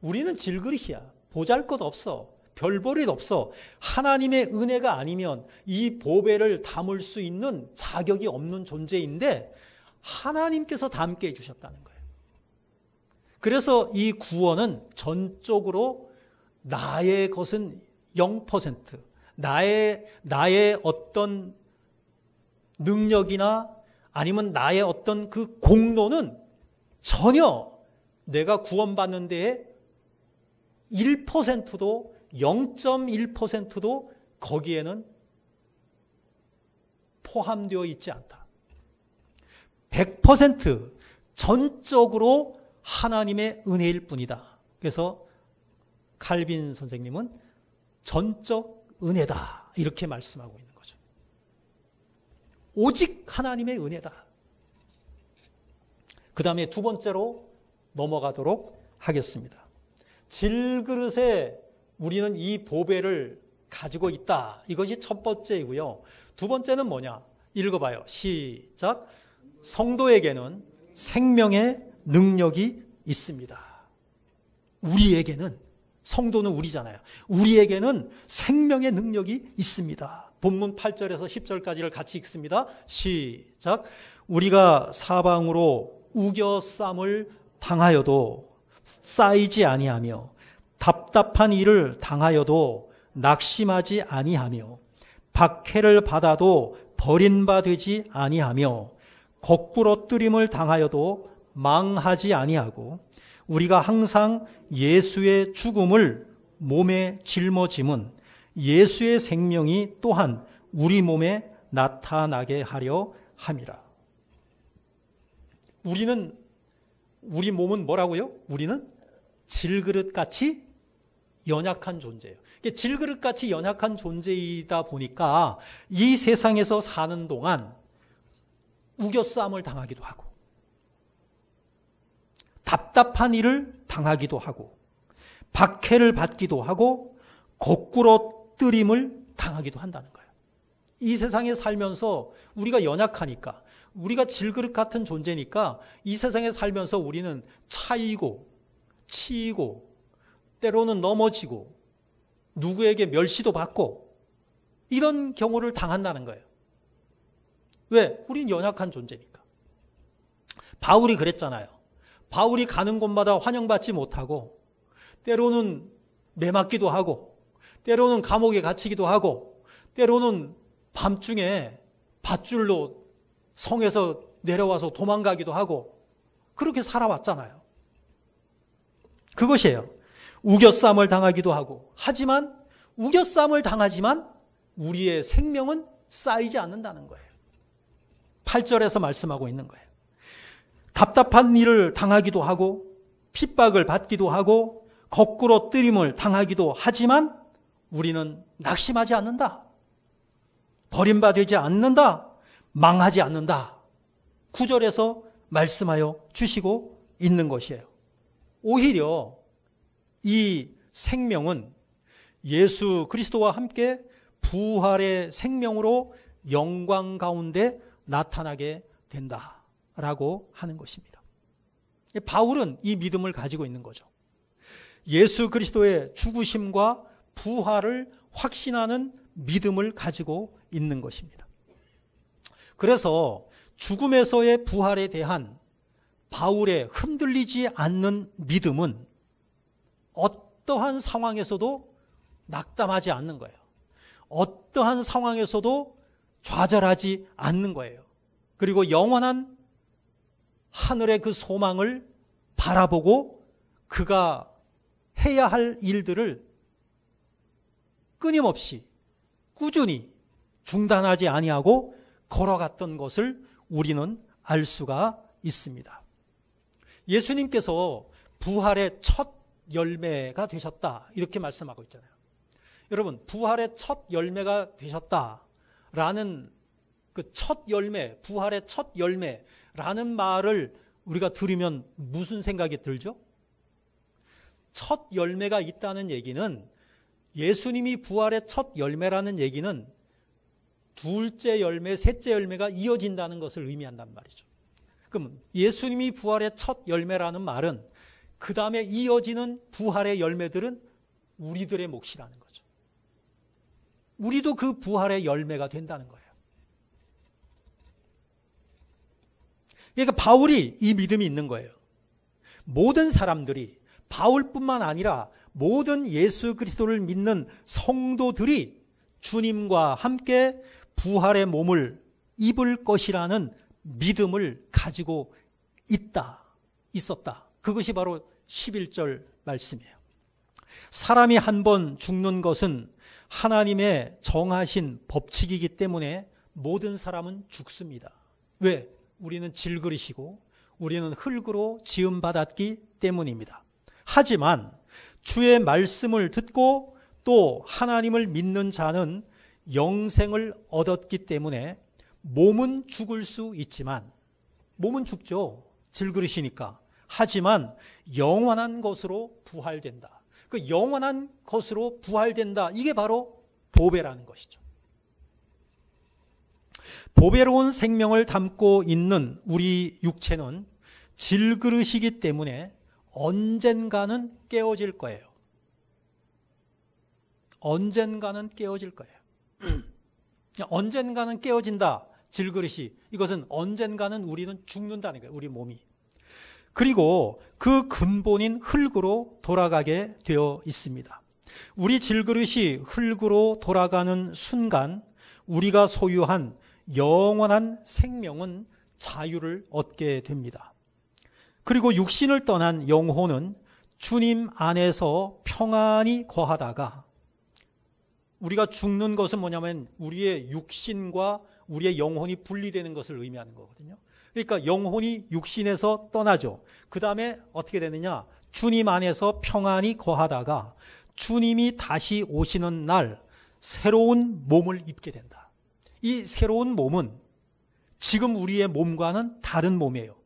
우리는 질그릇이야. 보잘것 없어. 별볼일 없어. 하나님의 은혜가 아니면 이 보배를 담을 수 있는 자격이 없는 존재인데 하나님께서 담게 해주셨다는 거예요. 그래서 이 구원은 전적으로 나의 것은 0%, 나의 어떤 능력이나 아니면 나의 어떤 그 공로는 전혀 내가 구원받는 데에 1%도 0.1%도 거기에는 포함되어 있지 않다. 100% 전적으로 하나님의 은혜일 뿐이다. 그래서 칼빈 선생님은 전적 은혜다 이렇게 말씀하고 있는 거죠. 오직 하나님의 은혜다. 그 다음에 두 번째로 넘어가도록 하겠습니다. 질그릇에 우리는 이 보배를 가지고 있다. 이것이 첫 번째이고요. 두 번째는 뭐냐? 읽어봐요. 시작. 성도에게는 생명의 능력이 있습니다. 우리에게는, 성도는 우리잖아요. 우리에게는 생명의 능력이 있습니다. 본문 8절에서 10절까지를 같이 읽습니다. 시작. 우리가 사방으로 우겨쌈을 당하여도 쌓이지 아니하며 답답한 일을 당하여도 낙심하지 아니하며 박해를 받아도 버림받지 아니하며 거꾸로 뜨림을 당하여도 망하지 아니하고 우리가 항상 예수의 죽음을 몸에 짊어짐은 예수의 생명이 또한 우리 몸에 나타나게 하려 함이라. 우리 몸은 뭐라고요? 우리는 질그릇같이 연약한 존재예요. 질그릇같이 연약한 존재이다 보니까 이 세상에서 사는 동안 우겨싸움을 당하기도 하고 답답한 일을 당하기도 하고 박해를 받기도 하고 거꾸로 뜨림을 당하기도 한다는 거예요. 이 세상에 살면서 우리가 연약하니까, 우리가 질그릇 같은 존재니까 이 세상에 살면서 우리는 차이고 치이고 때로는 넘어지고 누구에게 멸시도 받고 이런 경우를 당한다는 거예요. 왜? 우린 연약한 존재니까. 바울이 그랬잖아요. 바울이 가는 곳마다 환영받지 못하고 때로는 매맞기도 하고 때로는 감옥에 갇히기도 하고 때로는 밤중에 밧줄로 성에서 내려와서 도망가기도 하고 그렇게 살아왔잖아요. 그것이에요. 우겨쌈을 당하기도 하고 하지만 우겨쌈을 당하지만 우리의 생명은 쌓이지 않는다는 거예요. 8절에서 말씀하고 있는 거예요. 답답한 일을 당하기도 하고 핍박을 받기도 하고 거꾸로 뜨림을 당하기도 하지만 우리는 낙심하지 않는다. 버림받지 않는다. 망하지 않는다. 9절에서 말씀하여 주시고 있는 것이에요. 오히려 이 생명은 예수 그리스도와 함께 부활의 생명으로 영광 가운데 나타나게 된다라고 하는 것입니다. 바울은 이 믿음을 가지고 있는 거죠. 예수 그리스도의 죽으심과 부활을 확신하는 믿음을 가지고 있는 것입니다. 그래서 죽음에서의 부활에 대한 바울의 흔들리지 않는 믿음은 어떠한 상황에서도 낙담하지 않는 거예요. 어떠한 상황에서도 좌절하지 않는 거예요. 그리고 영원한 하늘의 그 소망을 바라보고 그가 해야 할 일들을 끊임없이 꾸준히 중단하지 아니하고 걸어갔던 것을 우리는 알 수가 있습니다. 예수님께서 부활의 첫 열매가 되셨다 이렇게 말씀하고 있잖아요. 여러분, 부활의 첫 열매가 되셨다라는 그 첫 열매, 부활의 첫 열매라는 말을 우리가 들으면 무슨 생각이 들죠? 첫 열매가 있다는 얘기는, 예수님이 부활의 첫 열매라는 얘기는 둘째 열매, 셋째 열매가 이어진다는 것을 의미한단 말이죠. 그럼 예수님이 부활의 첫 열매라는 말은 그 다음에 이어지는 부활의 열매들은 우리들의 몫이라는 거죠. 우리도 그 부활의 열매가 된다는 거예요. 그러니까 바울이 이 믿음이 있는 거예요. 모든 사람들이, 바울뿐만 아니라 모든 예수 그리스도를 믿는 성도들이 주님과 함께 부활의 몸을 입을 것이라는 믿음을 가지고 있었다. 그것이 바로 11절 말씀이에요. 사람이 한 번 죽는 것은 하나님의 정하신 법칙이기 때문에 모든 사람은 죽습니다. 왜? 우리는 질그릇이고 우리는 흙으로 지음받았기 때문입니다. 하지만 주의 말씀을 듣고 또 하나님을 믿는 자는 영생을 얻었기 때문에 몸은 죽을 수 있지만, 몸은 죽죠. 질그릇이니까. 하지만 영원한 것으로 부활된다. 그 영원한 것으로 부활된다. 이게 바로 보배라는 것이죠. 보배로운 생명을 담고 있는 우리 육체는 질그릇이기 때문에 언젠가는 깨어질 거예요. 언젠가는 깨어질 거예요. 언젠가는 깨어진다. 질그릇이. 이것은 언젠가는 우리는 죽는다는 거예요. 우리 몸이. 그리고 그 근본인 흙으로 돌아가게 되어 있습니다. 우리 질그릇이 흙으로 돌아가는 순간 우리가 소유한 영원한 생명은 자유를 얻게 됩니다. 그리고 육신을 떠난 영혼은 주님 안에서 평안히 거하다가, 우리가 죽는 것은 뭐냐면 우리의 육신과 우리의 영혼이 분리되는 것을 의미하는 거거든요. 그러니까 영혼이 육신에서 떠나죠. 그 다음에 어떻게 되느냐? 주님 안에서 평안히 거하다가 주님이 다시 오시는 날 새로운 몸을 입게 된다. 이 새로운 몸은 지금 우리의 몸과는 다른 몸이에요.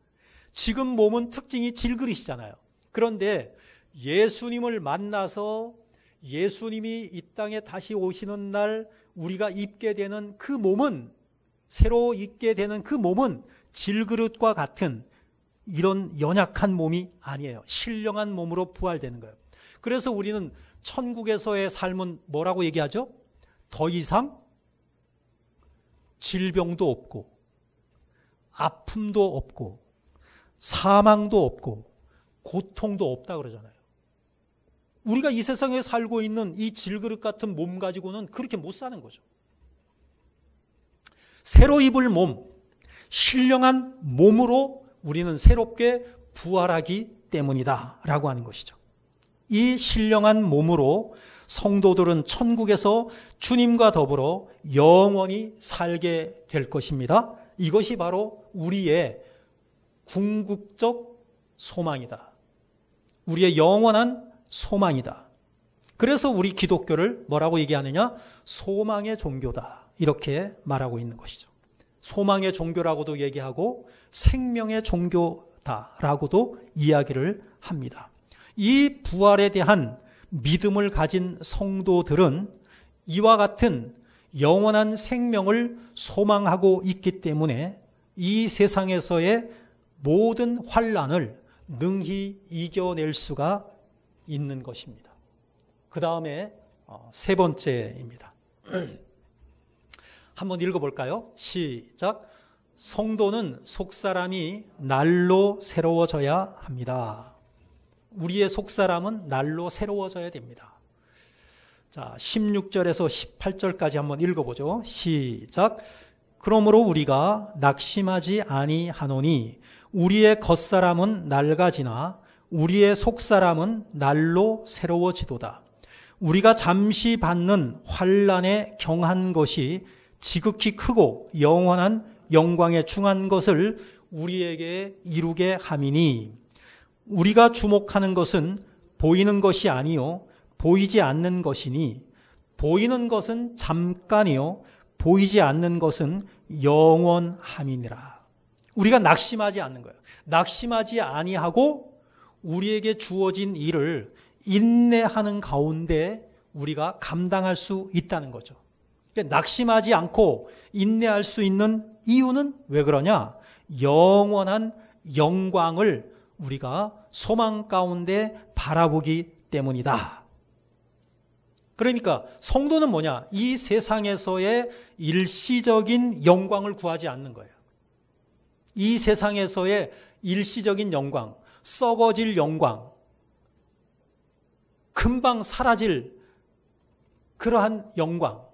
지금 몸은 특징이 질그릇이잖아요. 그런데 예수님을 만나서 예수님이 이 땅에 다시 오시는 날 우리가 입게 되는 그 몸은, 새로 입게 되는 그 몸은 질그릇과 같은 이런 연약한 몸이 아니에요. 신령한 몸으로 부활되는 거예요. 그래서 우리는 천국에서의 삶은 뭐라고 얘기하죠? 더 이상 질병도 없고 아픔도 없고 사망도 없고 고통도 없다 그러잖아요. 우리가 이 세상에 살고 있는 이 질그릇 같은 몸 가지고는 그렇게 못 사는 거죠. 새로 입을 몸, 신령한 몸으로 우리는 새롭게 부활하기 때문이다 라고 하는 것이죠. 이 신령한 몸으로 성도들은 천국에서 주님과 더불어 영원히 살게 될 것입니다. 이것이 바로 우리의 궁극적 소망이다. 우리의 영원한 소망이다. 그래서 우리 기독교를 뭐라고 얘기하느냐? 소망의 종교다. 이렇게 말하고 있는 것이죠. 소망의 종교라고도 얘기하고 생명의 종교다라고도 이야기를 합니다. 이 부활에 대한 믿음을 가진 성도들은 이와 같은 영원한 생명을 소망하고 있기 때문에 이 세상에서의 모든 환난을 능히 이겨낼 수가 있는 것입니다. 그 다음에 세 번째입니다. 한번 읽어볼까요? 시작. 성도는 속사람이 날로 새로워져야 합니다. 우리의 속사람은 날로 새로워져야 됩니다. 자, 16절에서 18절까지 한번 읽어보죠. 시작. 그러므로 우리가 낙심하지 아니하노니 우리의 겉사람은 낡아지나 우리의 속사람은 날로 새로워지도다. 우리가 잠시 받는 환난에 경한 것이 지극히 크고 영원한 영광에 충한 것을 우리에게 이루게 함이니 우리가 주목하는 것은 보이는 것이 아니요 보이지 않는 것이니 보이는 것은 잠깐이요 보이지 않는 것은 영원함이니라. 우리가 낙심하지 않는 거예요. 낙심하지 아니하고 우리에게 주어진 일을 인내하는 가운데 우리가 감당할 수 있다는 거죠. 낙심하지 않고 인내할 수 있는 이유는 왜 그러냐? 영원한 영광을 우리가 소망 가운데 바라보기 때문이다. 그러니까 성도는 뭐냐? 이 세상에서의 일시적인 영광을 구하지 않는 거예요. 이 세상에서의 일시적인 영광, 썩어질 영광, 금방 사라질 그러한 영광,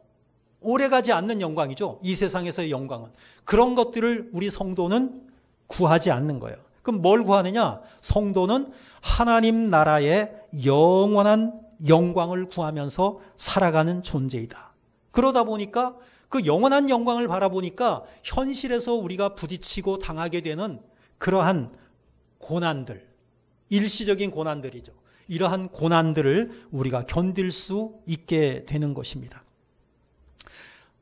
오래가지 않는 영광이죠. 이 세상에서의 영광은. 그런 것들을 우리 성도는 구하지 않는 거예요. 그럼 뭘 구하느냐? 성도는 하나님 나라의 영원한 영광을 구하면서 살아가는 존재이다. 그러다 보니까 그 영원한 영광을 바라보니까 현실에서 우리가 부딪히고 당하게 되는 그러한 고난들, 일시적인 고난들이죠. 이러한 고난들을 우리가 견딜 수 있게 되는 것입니다.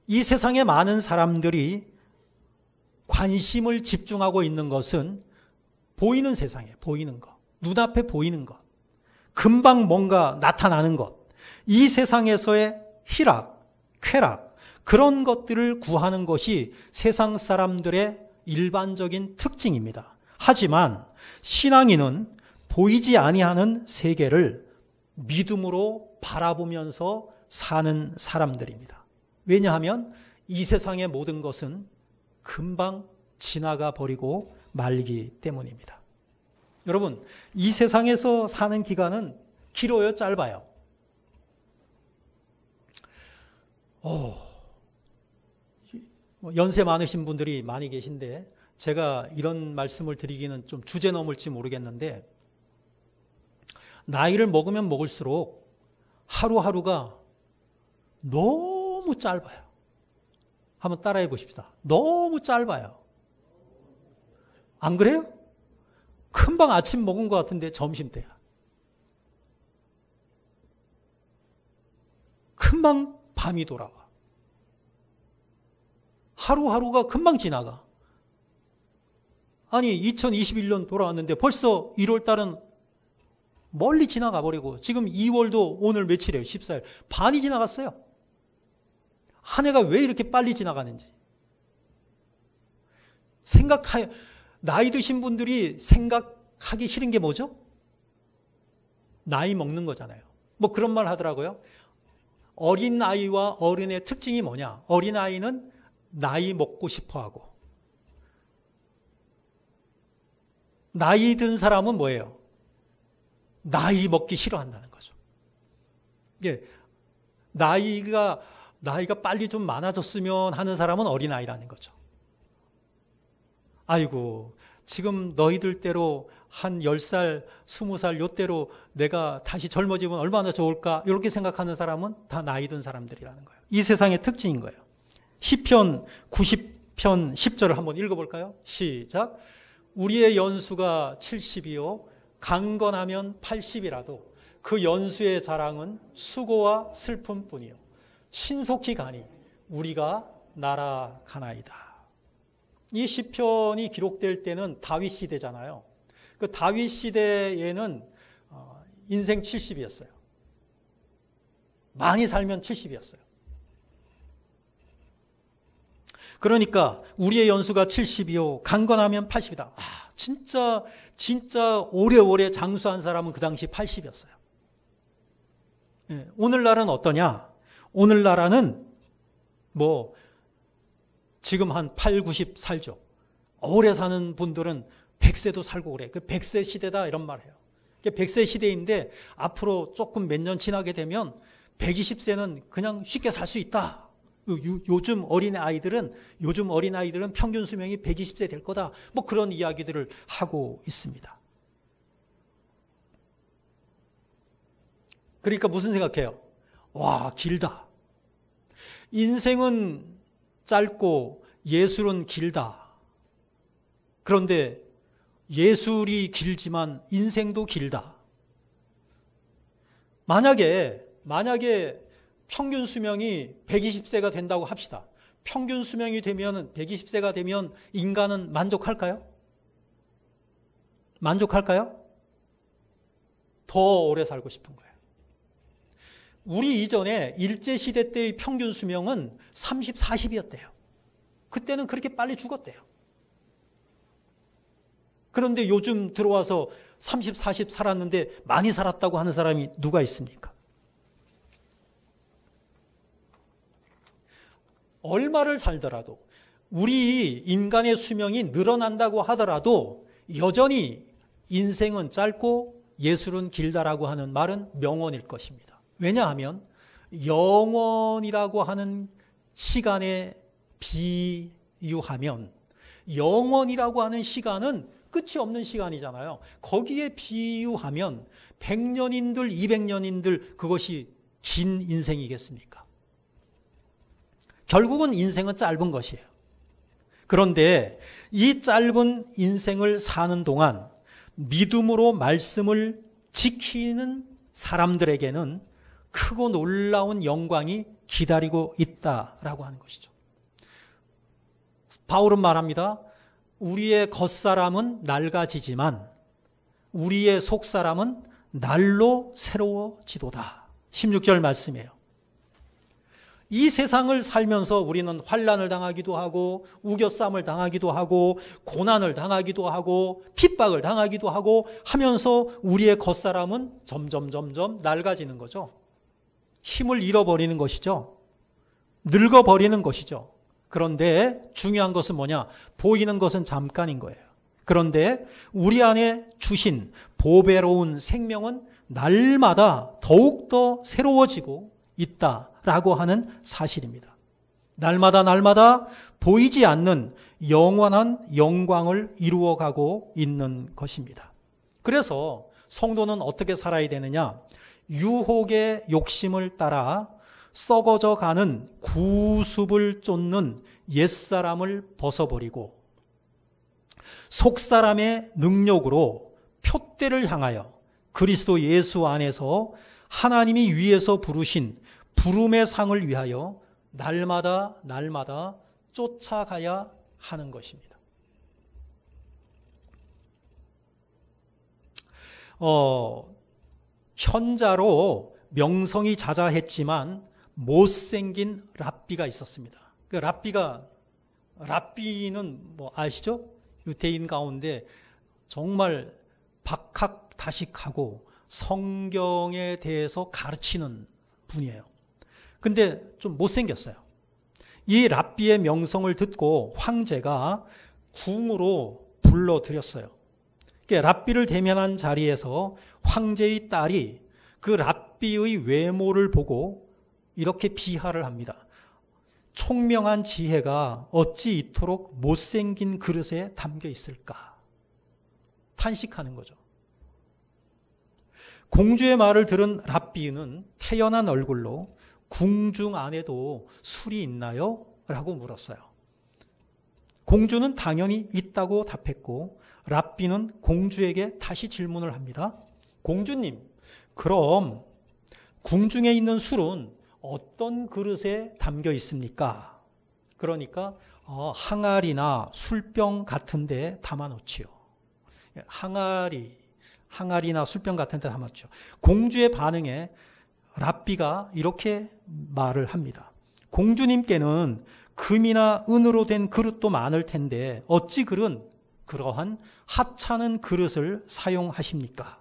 이 세상에 많은 사람들이 관심을 집중하고 있는 것은 보이는 세상에 보이는 것, 눈앞에 보이는 것, 금방 뭔가 나타나는 것, 이 세상에서의 희락, 쾌락, 그런 것들을 구하는 것이 세상 사람들의 일반적인 특징입니다. 하지만 신앙인은 보이지 아니하는 세계를 믿음으로 바라보면서 사는 사람들입니다. 왜냐하면 이 세상의 모든 것은 금방 지나가 버리고 말기 때문입니다. 여러분, 이 세상에서 사는 기간은 길어요, 짧아요? 연세 많으신 분들이 많이 계신데 제가 이런 말씀을 드리기는 좀 주제 넘을지 모르겠는데 나이를 먹으면 먹을수록 하루하루가 너무 짧아요. 한번 따라해 보십시다. 너무 짧아요. 안 그래요? 금방 아침 먹은 것 같은데 점심때야. 금방 밤이 돌아와. 하루하루가 금방 지나가. 아니 2021년 돌아왔는데 벌써 1월 달은 멀리 지나가 버리고 지금 2월도 오늘 며칠이에요? 14일. 반이 지나갔어요. 한 해가 왜 이렇게 빨리 지나가는지. 나이 드신 분들이 생각하기 싫은 게 뭐죠? 나이 먹는 거잖아요. 뭐 그런 말 하더라고요. 어린아이와 어른의 특징이 뭐냐? 어린아이는 나이 먹고 싶어 하고 나이 든 사람은 뭐예요? 나이 먹기 싫어한다는 거죠. 이게 나이가 빨리 좀 많아졌으면 하는 사람은 어린아이라는 거죠. 아이고, 지금 너희들 때로 한 10살, 20살 요때로 내가 다시 젊어지면 얼마나 좋을까? 이렇게 생각하는 사람은 다 나이 든 사람들이라는 거예요. 이 세상의 특징인 거예요. 시편 90편 10절을 한번 읽어볼까요? 시작. 우리의 연수가 70이요 강건하면 80이라도 그 연수의 자랑은 수고와 슬픔뿐이요 신속히 가니 우리가 날아가나이다. 이 시편이 기록될 때는 다윗 시대잖아요. 그 다윗 시대에는 인생 70이었어요. 많이 살면 70이었어요. 그러니까 우리의 연수가 70이요. 강건하면 80이다. 진짜 오래오래 장수한 사람은 그 당시 80이었어요. 오늘날은 어떠냐? 오늘날은 지금 한 8, 90 살죠. 오래 사는 분들은 100세도 살고 그래. 그 100세 시대다 이런 말 해요. 100세 시대인데 앞으로 조금 몇 년 지나게 되면 120세는 그냥 쉽게 살 수 있다. 요즘 어린아이들은 평균 수명이 120세 될 거다. 그런 이야기들을 하고 있습니다. 그러니까 무슨 생각해요? 와, 길다. 인생은 짧고 예술은 길다. 그런데 예술이 길지만 인생도 길다. 만약에 평균 수명이 120세가 된다고 합시다. 평균 수명이 되면 120세가 되면 인간은 만족할까요? 더 오래 살고 싶은 거예요. 우리 이전에 일제시대 때의 평균 수명은 30, 40이었대요. 그때는 그렇게 빨리 죽었대요. 그런데 요즘 들어와서 30, 40 살았는데 많이 살았다고 하는 사람이 누가 있습니까? 얼마를 살더라도 우리 인간의 수명이 늘어난다고 하더라도 여전히 인생은 짧고 예술은 길다라고 하는 말은 명언일 것입니다. 왜냐하면 영원이라고 하는 시간에 비유하면 영원이라고 하는 시간은 끝이 없는 시간이잖아요. 거기에 비유하면 100년인들 200년인들 그것이 긴 인생이겠습니까? 결국은 인생은 짧은 것이에요. 그런데 이 짧은 인생을 사는 동안 믿음으로 말씀을 지키는 사람들에게는 크고 놀라운 영광이 기다리고 있다라고 하는 것이죠. 바울은 말합니다. 우리의 겉사람은 낡아지지만 우리의 속사람은 날로 새로워지도다. 16절 말씀이에요. 이 세상을 살면서 우리는 환난을 당하기도 하고 우겨쌈을 당하기도 하고 고난을 당하기도 하고 핍박을 당하기도 하고 하면서 우리의 겉사람은 점점 낡아지는 거죠. 힘을 잃어버리는 것이죠. 늙어버리는 것이죠. 그런데 중요한 것은 뭐냐? 보이는 것은 잠깐인 거예요. 그런데 우리 안에 주신 보배로운 생명은 날마다 더욱더 새로워지고 있다라고 하는 사실입니다. 날마다 보이지 않는 영원한 영광을 이루어가고 있는 것입니다. 그래서 성도는 어떻게 살아야 되느냐? 유혹의 욕심을 따라 썩어져 가는 구습을 쫓는 옛사람을 벗어버리고 속사람의 능력으로 표대를 향하여 그리스도 예수 안에서 하나님이 위에서 부르신 부름의 상을 위하여 날마다 쫓아가야 하는 것입니다. 현자로 명성이 자자했지만 못생긴 랍비가 있었습니다. 랍비는 아시죠? 유대인 가운데 정말 박학다식하고 성경에 대해서 가르치는 분이에요. 근데 좀 못생겼어요. 이 랍비의 명성을 듣고 황제가 궁으로 불러들였어요. 랍비를 대면한 자리에서 황제의 딸이 그 랍비의 외모를 보고 이렇게 비하를 합니다. 총명한 지혜가 어찌 이토록 못생긴 그릇에 담겨 있을까? 탄식하는 거죠. 공주의 말을 들은 랍비는 태연한 얼굴로 궁중 안에도 술이 있나요? 라고 물었어요. 공주는 당연히 있다고 답했고 랍비는 공주에게 다시 질문을 합니다. 공주님, 그럼 궁중에 있는 술은 어떤 그릇에 담겨 있습니까? 그러니까 항아리나 술병 같은 데 담아놓지요. 항아리나 술병 같은 데 담았죠. 공주의 반응에 랍비가 이렇게 말을 합니다. 공주님께는 금이나 은으로 된 그릇도 많을 텐데 어찌 그러한 하찮은 그릇을 사용하십니까?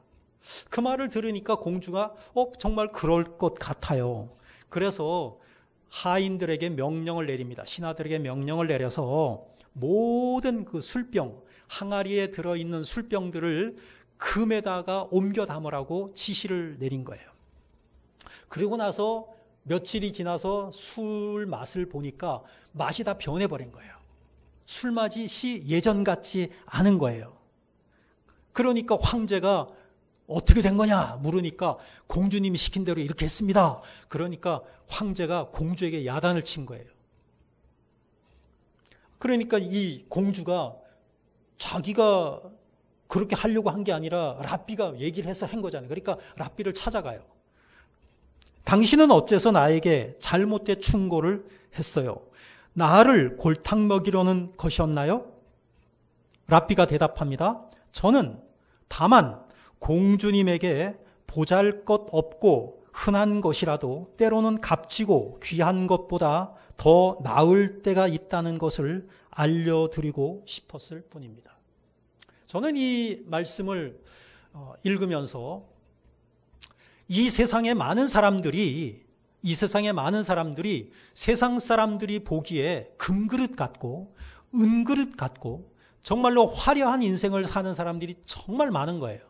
그 말을 들으니까 공주가 정말 그럴 것 같아요. 그래서 하인들에게 명령을 내립니다. 신하들에게 명령을 내려서 모든 그 술병, 항아리에 들어있는 술병들을 금에다가 옮겨 담으라고 지시를 내린 거예요. 그리고 나서 며칠이 지나서 술 맛을 보니까 맛이 다 변해버린 거예요. 술 맛이 예전 같지 않은 거예요. 그러니까 황제가 어떻게 된 거냐 물으니까 공주님이 시킨 대로 이렇게 했습니다. 그러니까 황제가 공주에게 야단을 친 거예요. 그러니까 이 공주가 자기가 그렇게 하려고 한 게 아니라 랍비가 얘기를 해서 한 거잖아요. 그러니까 랍비를 찾아가요. 당신은 어째서 나에게 잘못된 충고를 했어요? 나를 골탕 먹이려는 것이었나요? 랍비가 대답합니다. 저는 다만 공주님에게 보잘것없고 흔한 것이라도 때로는 값지고 귀한 것보다 더 나을 때가 있다는 것을 알려드리고 싶었을 뿐입니다. 저는 이 말씀을 읽으면서 이 세상의 많은 사람들이 세상 사람들이 보기에 금그릇 같고 은그릇 같고 정말로 화려한 인생을 사는 사람들이 정말 많은 거예요.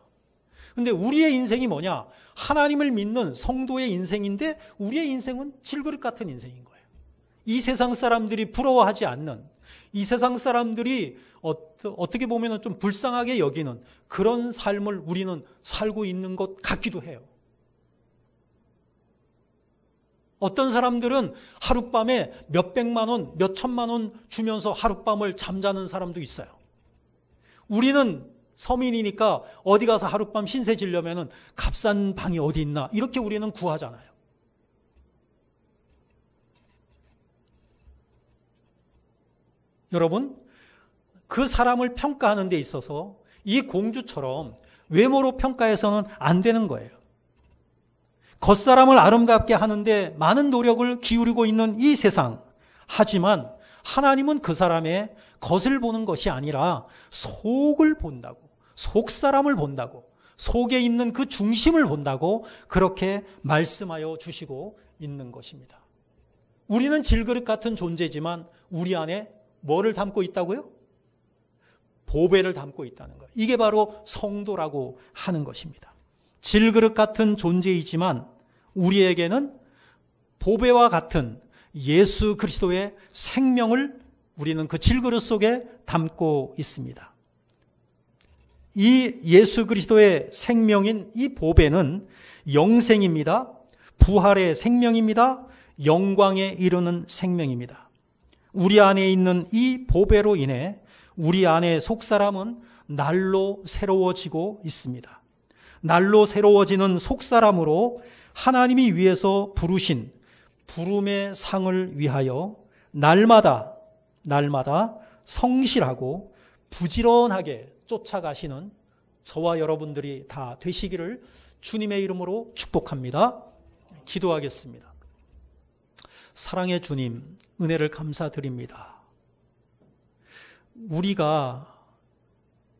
근데 우리의 인생이 뭐냐? 하나님을 믿는 성도의 인생인데 우리의 인생은 질그릇 같은 인생인 거예요. 이 세상 사람들이 부러워하지 않는, 이 세상 사람들이 어떻게 보면 좀 불쌍하게 여기는 그런 삶을 우리는 살고 있는 것 같기도 해요. 어떤 사람들은 하룻밤에 몇백만 원, 몇천만 원 주면서 하룻밤을 잠자는 사람도 있어요. 우리는 서민이니까 어디 가서 하룻밤 신세 지려면 값싼 방이 어디 있나 이렇게 우리는 구하잖아요. 여러분, 그 사람을 평가하는 데 있어서 이 공주처럼 외모로 평가해서는 안 되는 거예요. 겉사람을 아름답게 하는데 많은 노력을 기울이고 있는 이 세상. 하지만 하나님은 그 사람의 겉을 보는 것이 아니라 속을 본다고, 속사람을 본다고, 속에 있는 그 중심을 본다고 그렇게 말씀하여 주시고 있는 것입니다. 우리는 질그릇 같은 존재지만 우리 안에 뭐를 담고 있다고요? 보배를 담고 있다는 것. 이게 바로 성도라고 하는 것입니다. 질그릇 같은 존재이지만 우리에게는 보배와 같은 예수 그리스도의 생명을 우리는 그 질그릇 속에 담고 있습니다. 이 예수 그리스도의 생명인 이 보배는 영생입니다. 부활의 생명입니다. 영광에 이르는 생명입니다. 우리 안에 있는 이 보배로 인해 우리 안의 속사람은 날로 새로워지고 있습니다. 날로 새로워지는 속사람으로 하나님이 위해서 부르신 부름의 상을 위하여 날마다 성실하고 부지런하게 쫓아가시는 저와 여러분들이 다 되시기를 주님의 이름으로 축복합니다. 기도하겠습니다. 사랑의 주님, 은혜를 감사드립니다. 우리가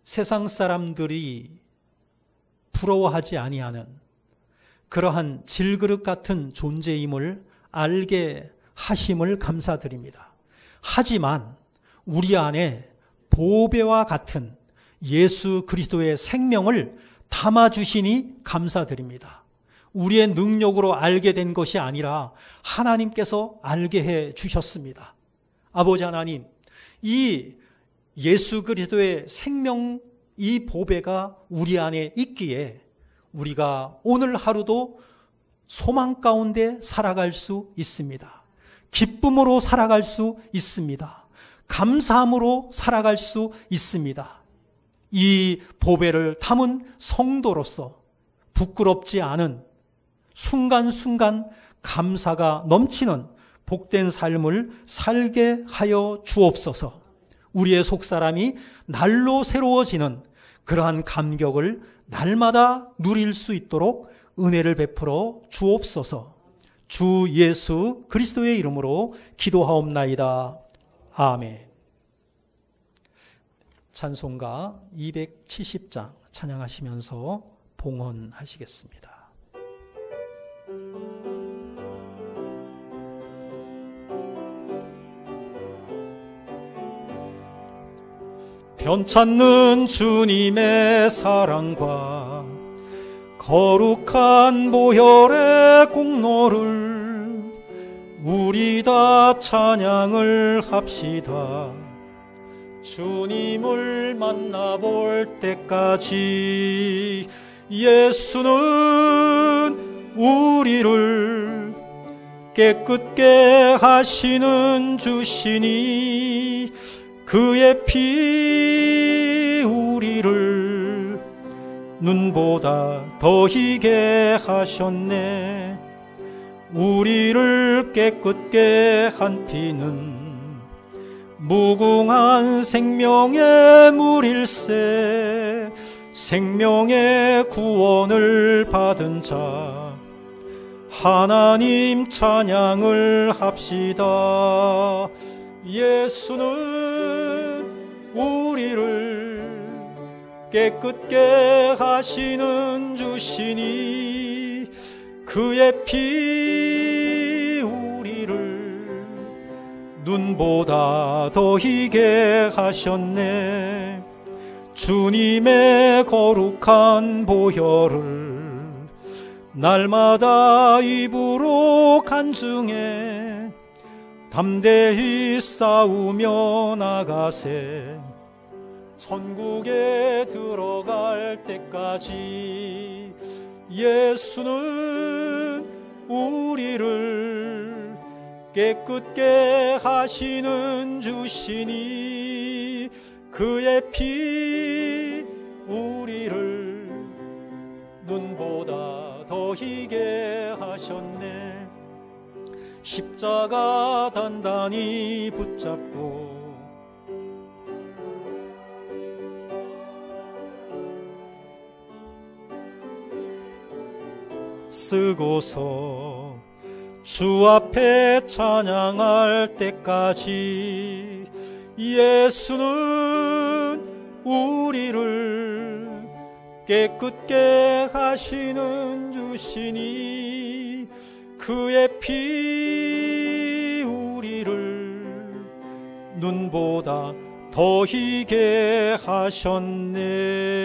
세상 사람들이 부러워하지 아니하는 그러한 질그릇 같은 존재임을 알게 하심을 감사드립니다. 하지만 우리 안에 보배와 같은 예수 그리스도의 생명을 담아주시니 감사드립니다. 우리의 능력으로 알게 된 것이 아니라 하나님께서 알게 해 주셨습니다. 아버지 하나님, 이 예수 그리스도의 생명, 이 보배가 우리 안에 있기에 우리가 오늘 하루도 소망 가운데 살아갈 수 있습니다. 기쁨으로 살아갈 수 있습니다. 감사함으로 살아갈 수 있습니다. 이 보배를 담은 성도로서 부끄럽지 않은 순간순간 감사가 넘치는 복된 삶을 살게 하여 주옵소서. 우리의 속사람이 날로 새로워지는 그러한 감격을 날마다 누릴 수 있도록 은혜를 베풀어 주옵소서. 주 예수 그리스도의 이름으로 기도하옵나이다. 아멘. 찬송가 270장 찬양하시면서 봉헌하시겠습니다. 편찮는 주님의 사랑과 거룩한 보혈의 공로를 우리 다 찬양을 합시다. 주님을 만나볼 때까지 예수는 우리를 깨끗게 하시는 주시니 그의 피 우리를 눈보다 더 희게 하셨네. 우리를 깨끗게 한 피는 무궁한 생명의 물일세. 생명의 구원을 받은 자 하나님 찬양을 합시다. 예수는 우리를 깨끗게 하시는 주시니 그의 피 우리를 눈보다 더 희게 하셨네. 주님의 거룩한 보혈을 날마다 입으로 간증해 담대히 싸우며 나가세. 천국에 들어갈 때까지 예수는 우리를 깨끗게 하시는 주시니 그의 피 우리를 눈보다 더 희게 하셨네. 십자가 단단히 붙잡고 쓰고서 주 앞에 찬양할 때까지 예수는 우리를 깨끗게 하시는 주시니 그의 피 우리를 눈보다 더 희게 하셨네.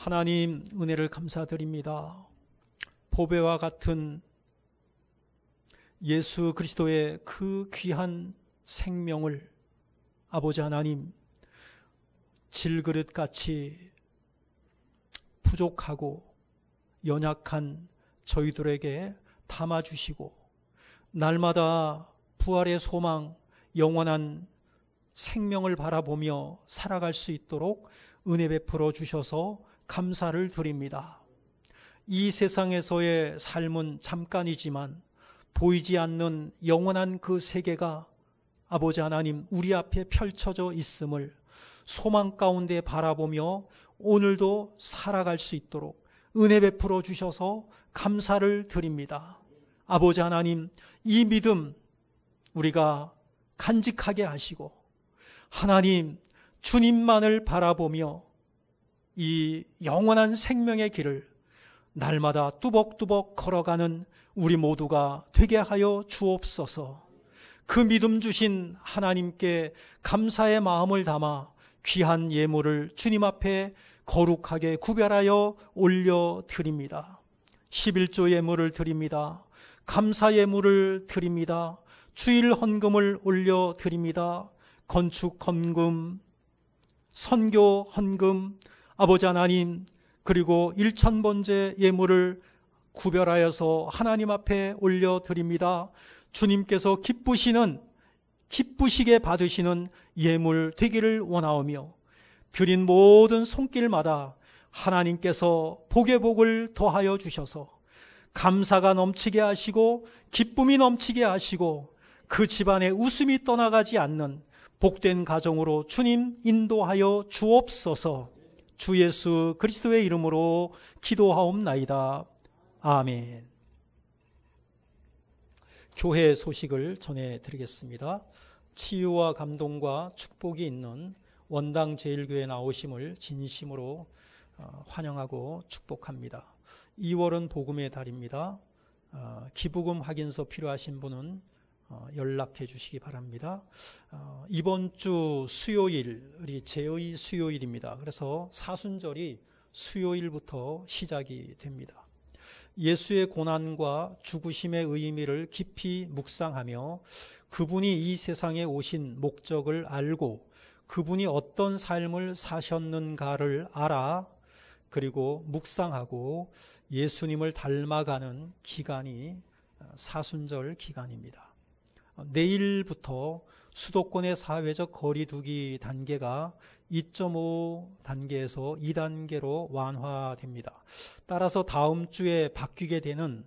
하나님 은혜를 감사드립니다. 보배와 같은 예수 그리스도의 그 귀한 생명을 아버지 하나님 질그릇같이 부족하고 연약한 저희들에게 담아주시고 날마다 부활의 소망, 영원한 생명을 바라보며 살아갈 수 있도록 은혜 베풀어 주셔서 감사를 드립니다. 이 세상에서의 삶은 잠깐이지만 보이지 않는 영원한 그 세계가 아버지 하나님 우리 앞에 펼쳐져 있음을 소망 가운데 바라보며 오늘도 살아갈 수 있도록 은혜 베풀어 주셔서 감사를 드립니다. 아버지 하나님, 이 믿음 우리가 간직하게 하시고 하나님 주님만을 바라보며 이 영원한 생명의 길을 날마다 뚜벅뚜벅 걸어가는 우리 모두가 되게 하여 주옵소서. 그 믿음 주신 하나님께 감사의 마음을 담아 귀한 예물을 주님 앞에 거룩하게 구별하여 올려드립니다. 11조 예물을 드립니다. 감사 예물을 드립니다. 주일 헌금을 올려드립니다. 건축 헌금, 선교 헌금, 아버지 하나님 그리고 1,000번째 예물을 구별하여서 하나님 앞에 올려드립니다. 주님께서 기쁘시게 받으시는 예물 되기를 원하오며 드린 모든 손길마다 하나님께서 복의 복을 더하여 주셔서 감사가 넘치게 하시고 기쁨이 넘치게 하시고 그 집안에 웃음이 떠나가지 않는 복된 가정으로 주님 인도하여 주옵소서. 주 예수 그리스도의 이름으로 기도하옵나이다. 아멘. 교회 소식을 전해드리겠습니다. 치유와 감동과 축복이 있는 원당 제일교회 나오심을 진심으로 환영하고 축복합니다. 2월은 복음의 달입니다. 기부금 확인서 필요하신 분은 연락해 주시기 바랍니다. 이번 주 수요일이 제의 수요일입니다. 그래서 사순절이 수요일부터 시작이 됩니다. 예수의 고난과 죽으심의 의미를 깊이 묵상하며 그분이 이 세상에 오신 목적을 알고 그분이 어떤 삶을 사셨는가를 알아 그리고 묵상하고 예수님을 닮아가는 기간이 사순절 기간입니다. 내일부터 수도권의 사회적 거리두기 단계가 2.5 단계에서 2단계로 완화됩니다. 따라서 다음 주에 바뀌게 되는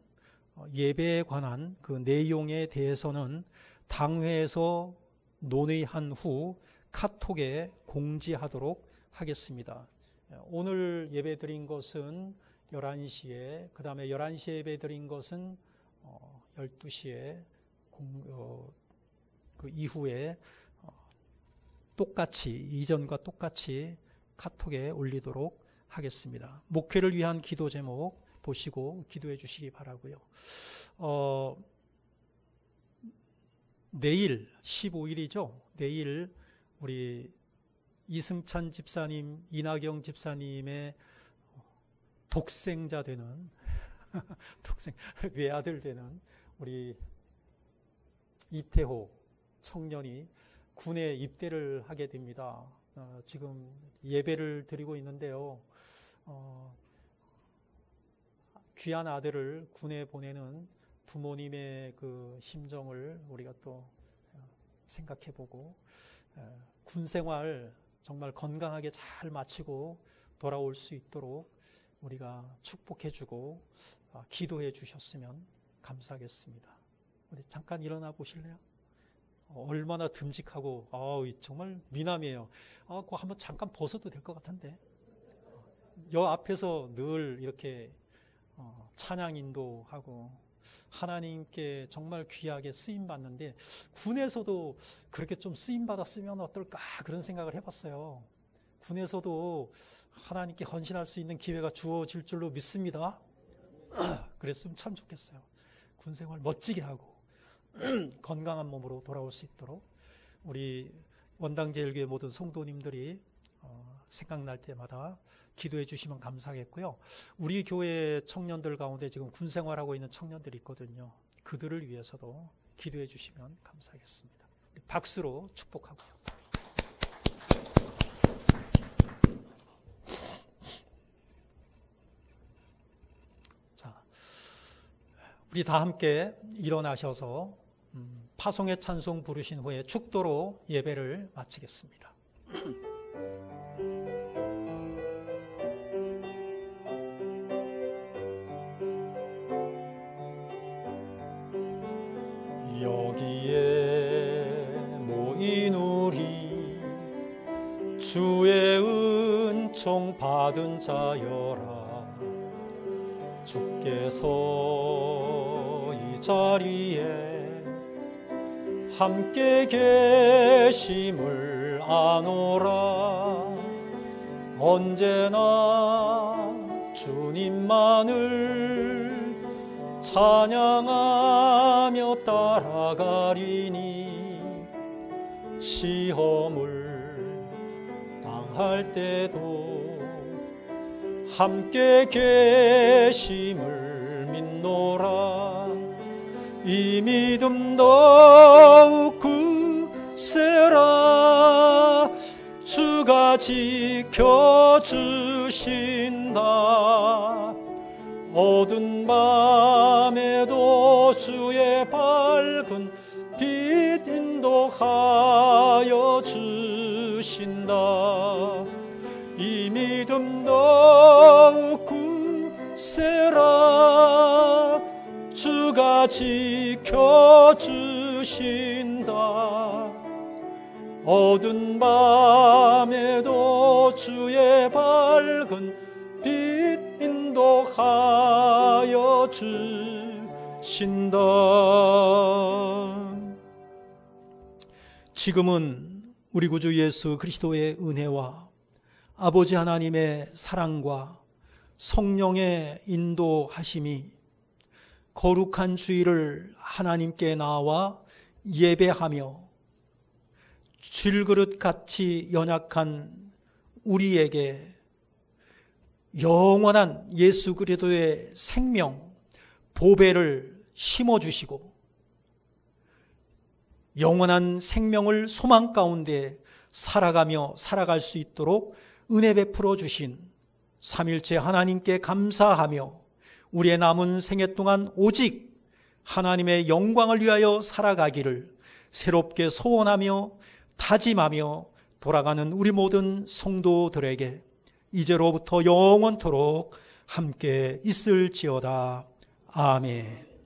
예배에 관한 그 내용에 대해서는 당회에서 논의한 후 카톡에 공지하도록 하겠습니다. 오늘 예배 드린 것은 11시에, 그 다음에 11시에 예배 드린 것은 12시에 그 이후에 똑같이, 이전과 똑같이 카톡에 올리도록 하겠습니다. 목회를 위한 기도 제목 보시고 기도해 주시기 바라고요. 내일 15일이죠. 내일 우리 이승찬 집사님, 이나경 집사님의 독생자 되는 외아들 되는 우리 이태호 청년이 군에 입대를 하게 됩니다. 지금 예배를 드리고 있는데요. 귀한 아들을 군에 보내는 부모님의 그 심정을 우리가 또 생각해보고 군 생활 정말 건강하게 잘 마치고 돌아올 수 있도록 우리가 축복해주고 기도해 주셨으면 감사하겠습니다. 우리 잠깐 일어나 보실래요? 얼마나 듬직하고 정말 미남이에요. 그거 한번 잠깐 벗어도 될 것 같은데. 여 앞에서 늘 이렇게 찬양 인도하고 하나님께 정말 귀하게 쓰임 받는데 군에서도 그렇게 좀 쓰임 받았으면 어떨까 그런 생각을 해봤어요. 군에서도 하나님께 헌신할 수 있는 기회가 주어질 줄로 믿습니다. 그랬으면 참 좋겠어요. 군 생활 멋지게 하고 건강한 몸으로 돌아올 수 있도록 우리 원당제일교회 모든 성도님들이 생각날 때마다 기도해 주시면 감사하겠고요. 우리 교회 청년들 가운데 지금 군 생활하고 있는 청년들이 있거든요. 그들을 위해서도 기도해 주시면 감사하겠습니다. 박수로 축복하고요. 자, 우리 다 함께 일어나셔서 파송의 찬송 부르신 후에 축도로 예배를 마치겠습니다. 여기에 모인 우리 주의 은총 받은 자여라. 주께서 이 자리에 함께 계심을 아노라. 언제나 주님만을 찬양하며 따라가리니 시험을 당할 때도 함께 계심을 믿노라. 이 믿음 더욱 굳세라. 주가 지켜주신다. 어두운 밤에도 주의 밝은 빛 인도하여 주신다. 이 믿음 더욱 굳세라. 주가 지켜주신다. 어두운 밤에도 주의 밝은 빛 인도하여 주신다. 지금은 우리 구주 예수 그리스도의 은혜와 아버지 하나님의 사랑과 성령의 인도하심이 거룩한 주일을 하나님께 나와 예배하며 쥘그릇같이 연약한 우리에게 영원한 예수 그리스도의 생명, 보배를 심어주시고 영원한 생명을 소망 가운데 살아가며 살아갈 수 있도록 은혜 베풀어 주신 삼일째 하나님께 감사하며 우리의 남은 생애 동안 오직 하나님의 영광을 위하여 살아가기를 새롭게 소원하며 다짐하며 돌아가는 우리 모든 성도들에게 이제로부터 영원토록 함께 있을지어다. 아멘.